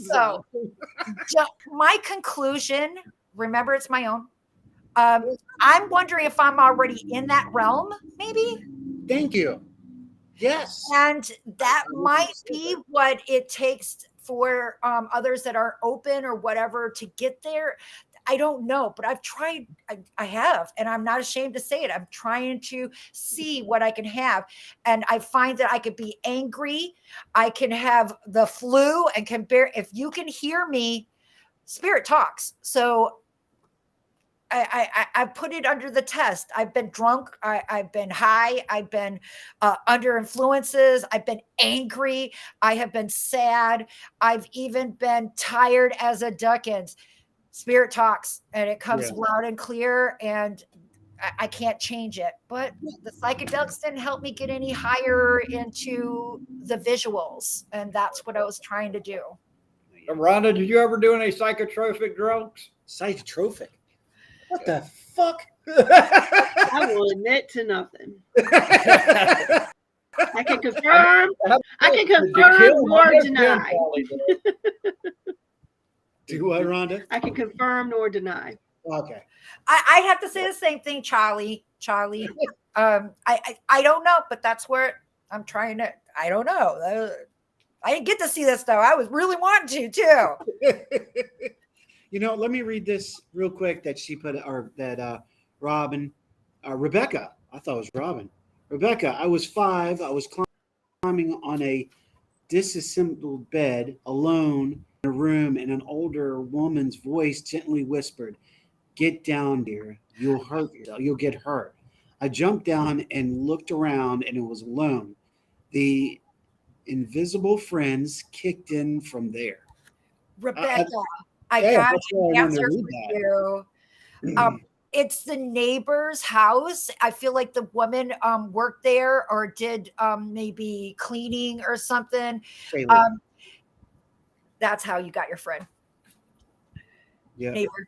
So my conclusion, remember, it's my own. I'm wondering if I'm already in that realm, maybe. Thank you. Yes. And that might be what it takes for others that are open or whatever to get there. I don't know, but I've tried. I have, and I'm not ashamed to say it. I'm trying to see what I can have. And I find that I could be angry. I can have the flu and can bear. If you can hear me, spirit talks. So I put it under the test. I've been drunk. I've been high. I've been under influences. I've been angry. I have been sad. I've even been tired as a duckins. Spirit talks, and it comes loud and clear, and I can't change it. But the psychedelics didn't help me get any higher into the visuals, and that's what I was trying to do. Rhonda, did you ever do any psychotropic drugs? Psychotropic? What the fuck? I will admit to nothing. I can confirm. I can confirm nor deny. Do what, Rhonda? I can confirm nor deny. Okay. I have to say the same thing, Charlie. I don't know, but that's where I'm trying to. I don't know. I didn't get to see this though. I was really wanting to too. You know, let me read this real quick that she put, or that Rebecca, I thought it was Robin. Rebecca, I was 5. I was climbing on a disassembled bed alone in a room, and an older woman's voice gently whispered, "Get down, dear. You'll hurt yourself. You'll get hurt." I jumped down and looked around, and it was alone. The invisible friends kicked in from there. Rebecca, I got an answer for you. It's the neighbor's house. I feel like the woman worked there or did maybe cleaning or something. that's how you got your friend. Yeah. Neighbor.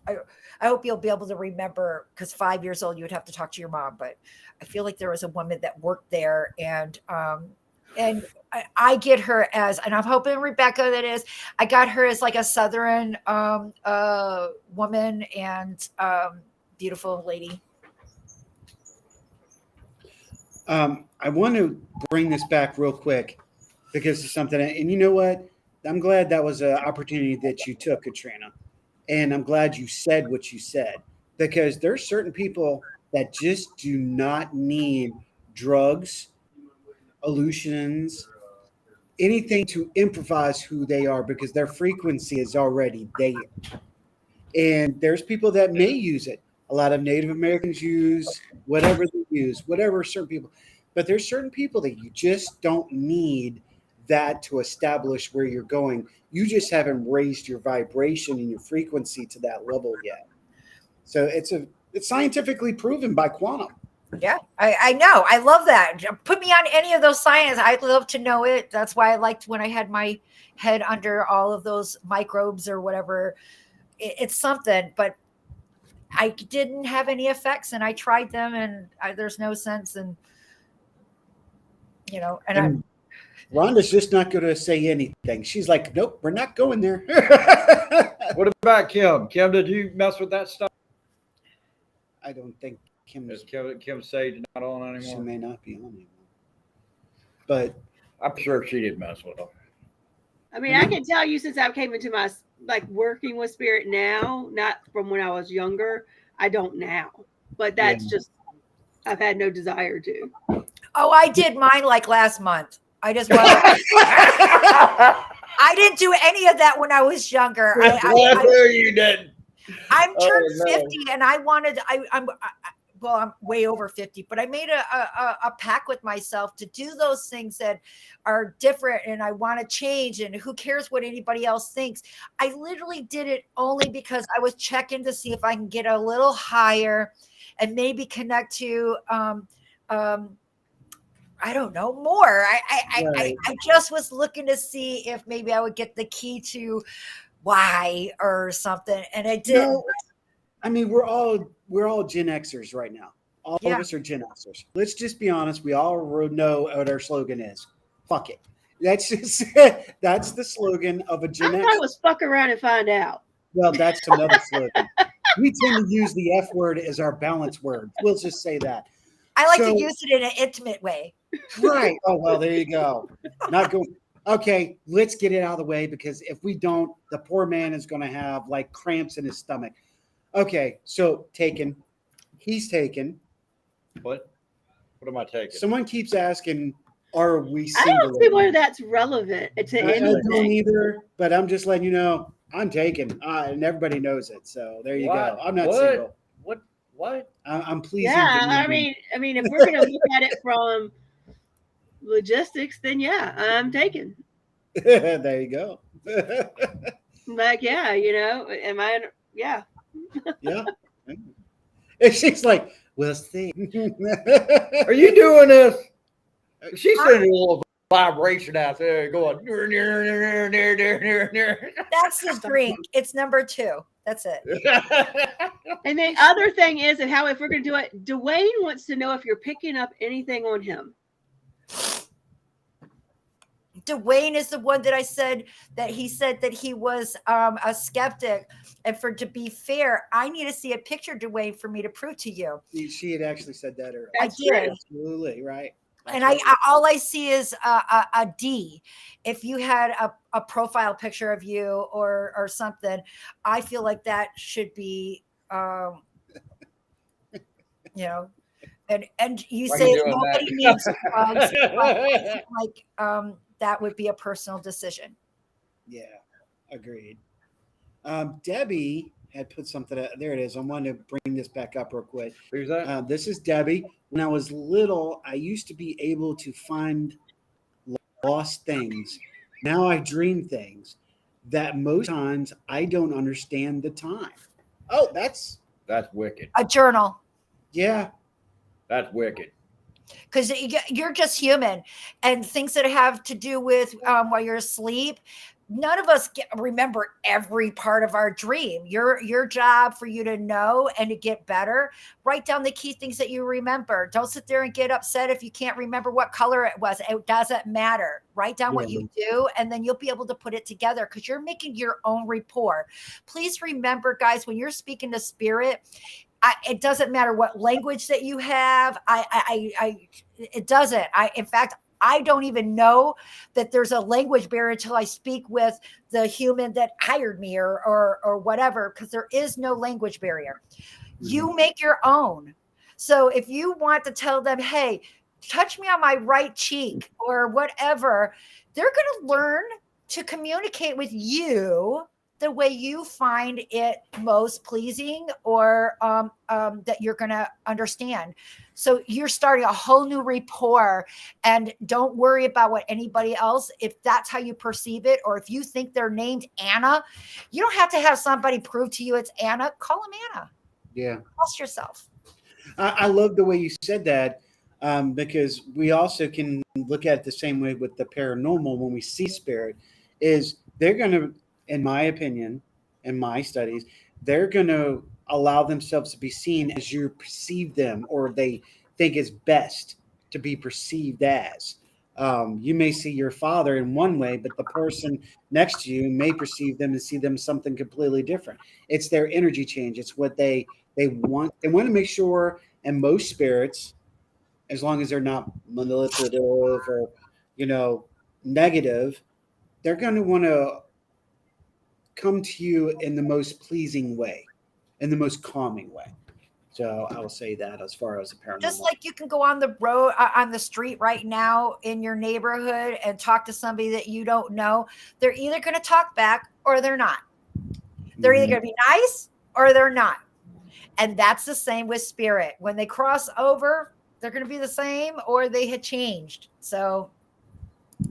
I hope you'll be able to remember, because 5 years old, you would have to talk to your mom. But I feel like there was a woman that worked there, and I get her as, and I'm hoping Rebecca that is, I got her as like a Southern woman and beautiful lady. I want to bring this back real quick because it's something, and you know what? I'm glad that was an opportunity that you took, Katrina. And I'm glad you said what you said, because there's certain people that just do not need drugs, illusions, anything to improvise who they are, because their frequency is already there. And there's people that may use it. A lot of Native Americans use whatever they use, whatever certain people. But there's certain people that you just don't need that to establish where you're going. You just haven't raised your vibration and your frequency to that level yet. So it's scientifically proven by quantum. Yeah, I know. I love that. Put me on any of those science. I'd love to know it. That's why I liked when I had my head under all of those microbes or whatever. It's something, but I didn't have any effects, and I tried them, and there's no sense. And and Rhonda's just not going to say anything. She's like, nope, we're not going there. What about Kim? Kim, did you mess with that stuff? I don't think Is Kim Sage not on she anymore? may not be on anymore. But I'm sure she did mess with them. I mean, I can tell you since I came into my working with spirit now, not from when I was younger. I don't now, but that's just, I've had no desire to. oh, I did mine like last month. I just wanted. I didn't do any of that when I was younger. You did. I'm turned no. 50, and I wanted. I'm way over 50, but I made a pact with myself to do those things that are different, and I want to change, and who cares what anybody else thinks. I literally did it only because I was checking to see if I can get a little higher and maybe connect to I don't know, more. I just was looking to see if maybe I would get the key to why or something, and I didn't. no, I mean, we're all Gen Xers right now. All Yeah. of us are Gen Xers. Let's just be honest. We all know what our slogan is. Fuck it. That's just that's the slogan of a Gen I X. thought it was fuck around and find out. Well, that's another slogan. We tend to use the F word as our balance word. We'll just say that. I like So- to use it in an intimate way. Right. Oh, well, there you go. Not going. Okay, let's get it out of the way, because if we don't, the poor man is going to have like cramps in his stomach. Okay, so taken. He's taken. What am I taking? Someone keeps asking, are we I single? don't see where that's relevant to I don't anything. either, but I'm just letting you know I'm taken, and everybody knows it. So there you What? go. I'm not What? single. What? I'm pleasing. Yeah, the I women. mean, if we're gonna look at it from logistics, then yeah, I'm taken. There you go. Like, yeah, am I? Yeah. Yeah. And she's like, we'll see. Are you doing this? She's sending a little vibration out there going. That's the drink. It's number 2. That's it. And the other thing is, and how if we're gonna do it, Dwayne wants to know if you're picking up anything on him. Dwayne is the one that I said that he said that he was a skeptic. And to be fair, I need to see a picture, Dwayne, for me to prove to you. She had actually said that earlier. I did. Absolutely, right. And all I see is a D. If you had a profile picture of you or something, I feel like that should be, and you Why are say you doing nobody that? needs drugs. I feel like that would be a personal decision. Yeah, agreed. Debbie had put something. There it is. I wanted to bring this back up real quick. Who's that? This is Debbie. When I was little, I used to be able to find lost things. Now I dream things that most times I don't understand the time. Oh, that's Wicked. A journal. yeah. That's wicked. because you're just human, and things that have to do with while you're asleep. None of us remember every part of our dream. Your job for you to know and to get better. Write down the key things that you remember. Don't sit there and get upset if you can't remember what color it was. It doesn't matter. Write down what you do, and then you'll be able to put it together because you're making your own rapport. Please remember, guys, when you're speaking to spirit, it doesn't matter what language that you have. It doesn't. In fact, I don't even know that there's a language barrier until I speak with the human that hired me or whatever, because there is no language barrier. You make your own. So if you want to tell them, hey, touch me on my right cheek or whatever, they're going to learn to communicate with you the way you find it most pleasing or that you're going to understand. So you're starting a whole new rapport, and don't worry about what anybody else, if that's how you perceive it, or if you think they're named Anna, you don't have to have somebody prove to you it's Anna. Call them Anna. Yeah. Trust yourself. I love the way you said that, because we also can look at it the same way with the paranormal. When we see spirit, is they're going to, in my opinion, in my studies, they're going to allow themselves to be seen as you perceive them, or they think it's best to be perceived as. You may see your father in one way, but the person next to you may perceive them and see them something completely different. It's their energy change. It's what they want. They want to make sure, and most spirits, as long as they're not manipulative or, negative, they're going to want to come to you in the most pleasing way, in the most calming way. So I will say that as far as the paranormal. Just like you can go on the road, on the street right now in your neighborhood and talk to somebody that you don't know. They're either going to talk back or they're not. They're either going to be nice or they're not. And that's the same with spirit. When they cross over, they're going to be the same or they had changed. So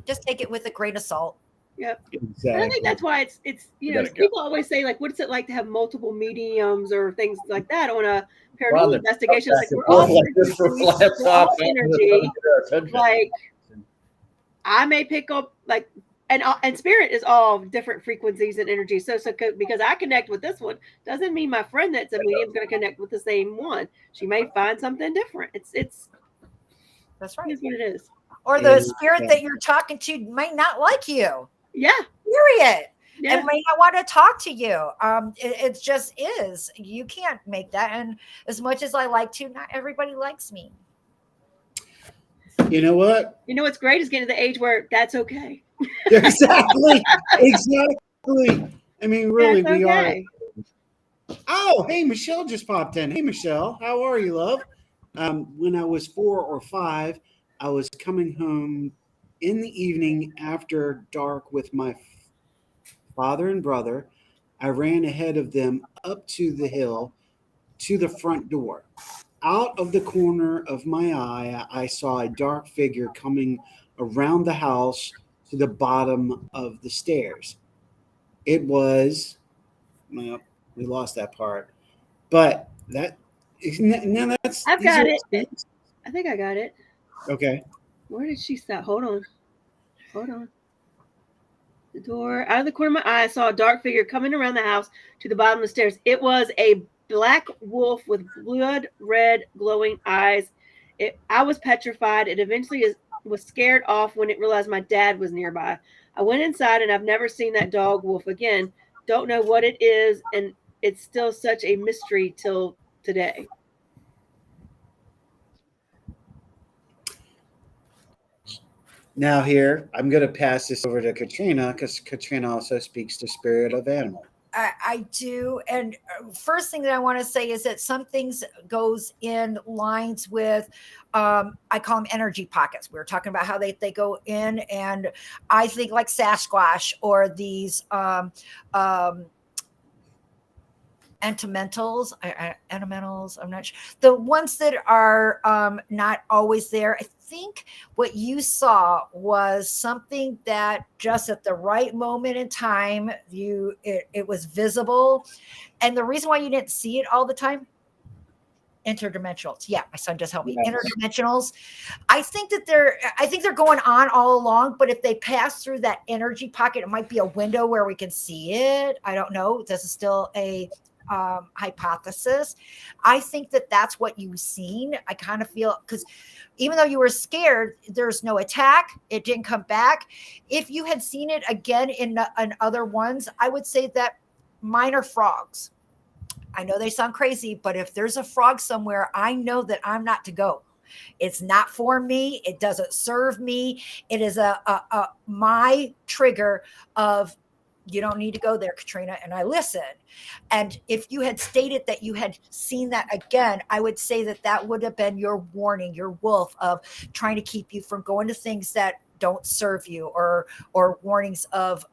just take it with a grain of salt. Yep. Exactly. And I think that's why it's people always say, like, what's it like to have multiple mediums or things like that on a paranormal investigation? It's like we're all energy. Like I may pick up like and spirit is all different frequencies and energy. So because I connect with this one doesn't mean my friend that's a medium is going to connect with the same one. She may find something different. It's that's right. It's what it is. Or the spirit that you're talking to might not like you. Yeah. Period. Yeah. And may not want to talk to you. It just is. You can't make that. And as much as I like to, not everybody likes me. You know what? You know what's great is getting to the age where that's okay. Exactly. Exactly. I mean, really, we are. Oh, hey, Michelle just popped in. Hey, Michelle, how are you, love? When I was 4 or 5, I was coming home in the evening after dark with my father and brother. I ran ahead of them up to the hill to the front door. Out of the corner of my eye, I saw a dark figure coming around the house to the bottom of the stairs. It was, well, we lost that part, but now that's. I've got it. I think I got it. Okay. Where did she stop? Hold on. The door, out of the corner of my eye, I saw a dark figure coming around the house to the bottom of the stairs. It was a black wolf with blood red glowing eyes. I was petrified. It eventually was scared off when it realized my dad was nearby. I went inside and I've never seen that dog wolf again. Don't know what it is, and it's still such a mystery till today. Now here, I'm going to pass this over to Katrina because Katrina also speaks to spirit of animal. I do. And first thing that I want to say is that some things goes in lines with, I call them energy pockets. We were talking about how they go in, and I think like Sasquatch or these elementals, I'm not sure. The ones that are not always there. I think what you saw was something that just at the right moment in time, it was visible. And the reason why you didn't see it all the time, interdimensionals. Yeah, my son just helped me. Yes. Interdimensionals. I think they're going on all along, but if they pass through that energy pocket, it might be a window where we can see it. I don't know. This is still a hypothesis. I think that that's what you've seen. I kind of feel, because even though you were scared, there's no attack. It didn't come back. If you had seen it again in other ones, I would say that minor frogs. I know they sound crazy, but if there's a frog somewhere, I know that I'm not to go. It's not for me. It doesn't serve me. It is my trigger of, you don't need to go there, Katrina. And I listen. And if you had stated that you had seen that again, I would say that that would have been your warning, your wolf of trying to keep you from going to things that don't serve you, or warnings of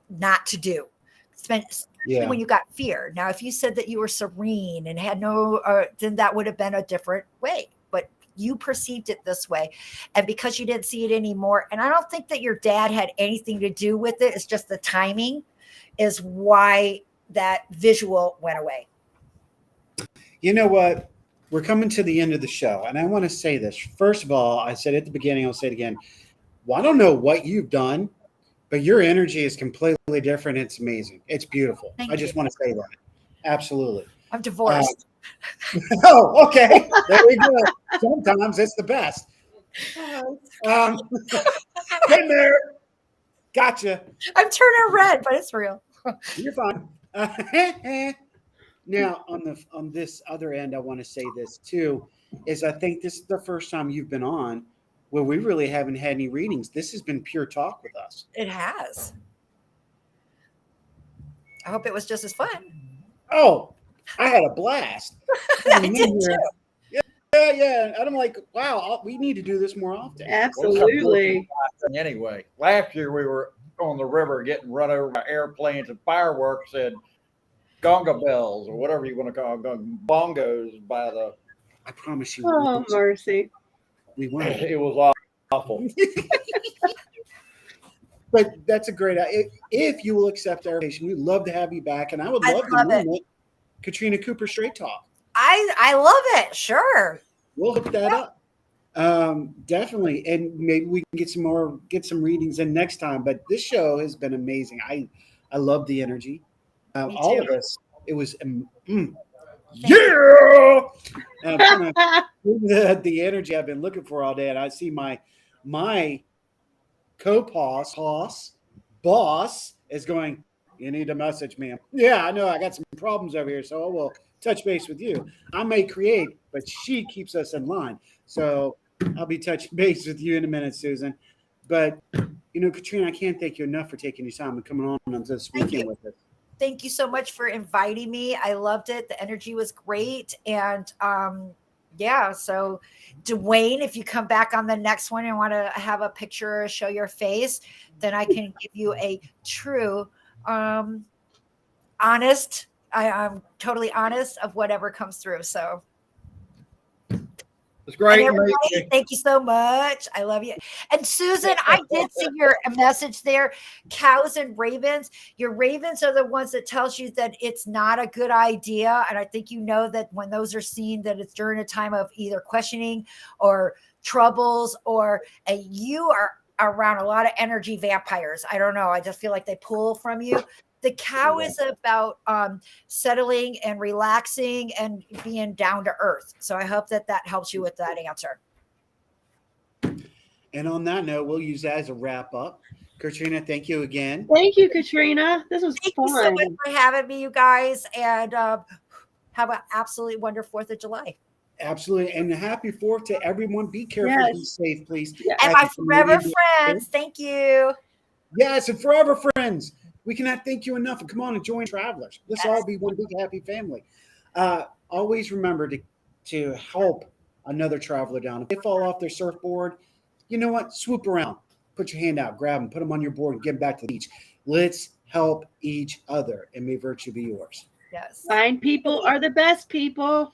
not to do. Especially when you got fear. Now, if you said that you were serene and had no, then that would have been a different way. But you perceived it this way. And because you didn't see it anymore, and I don't think that your dad had anything to do with it, it's just the timing is why that visual went away. You know what? We're coming to the end of the show, and I want to say this. First of all, I said at the beginning, I'll say it again. Well, I don't know what you've done, but your energy is completely different. It's amazing. It's beautiful. I just want to say that. Absolutely. I'm divorced. Oh, okay. There we go. Sometimes it's the best. Hey there. Gotcha. I'm turning red, but it's real. You're fine. Now, on this other end, I want to say this too, is I think this is the first time you've been on where we really haven't had any readings. This has been pure talk with us. It has. I hope it was just as fun. Oh, I had a blast. I did too. Yeah. And I'm like, wow, we need to do this more often. Absolutely. Anyway, last year we were on the river getting run over by airplanes and fireworks and gonga bells, or whatever you want to call them, bongos by the. I promise you. Oh, mercy. We won't. It was awful. But that's a great idea. If you will accept our invitation, we'd love to have you back. And I would love to meet Katrina Cooper Straight Talk. I love it. Sure. We'll hook that up. Definitely. And maybe we can get some readings in next time. But this show has been amazing. I love the energy. All of us. It was yeah. The energy I've been looking for all day, and I see my boss is going, you need to message me. Yeah, I know. I got some problems over here, so I will touch base with you. I may create, but she keeps us in line. So I'll be touching base with you in a minute, Susan. But, Katrina, I can't thank you enough for taking your time and coming on this weekend with us. Thank you so much for inviting me. I loved it. The energy was great. And so Dwayne, if you come back on the next one and want to have a picture or show your face, then I can give you a true, honest, I'm totally honest of whatever comes through. So it's great. Thank you so much. I love you. And Susan, I did see your message there. Cows and ravens. Your ravens are the ones that tells you that it's not a good idea. And I think you know that when those are seen, that it's during a time of either questioning or troubles, or you are around a lot of energy vampires. I don't know. I just feel like they pull from you. The cow is about settling and relaxing and being down to earth. So I hope that helps you with that answer. And on that note, we'll use that as a wrap up. Katrina, thank you again. Thank you, Katrina. This was fun. Thank you so much for having me, you guys. And have an absolutely wonderful 4th of July. Absolutely. And happy 4th to everyone. Be careful. Be safe, please. Yeah. And my forever friends. Thank you. Yes, and forever friends. We cannot thank you enough. And come on and join Travelers. Let's all be one big happy family. Always remember to help another traveler down. If they fall off their surfboard, you know what? Swoop around. Put your hand out. Grab them. Put them on your board and get them back to the beach. Let's help each other, and may virtue be yours. Yes. Kind people are the best people.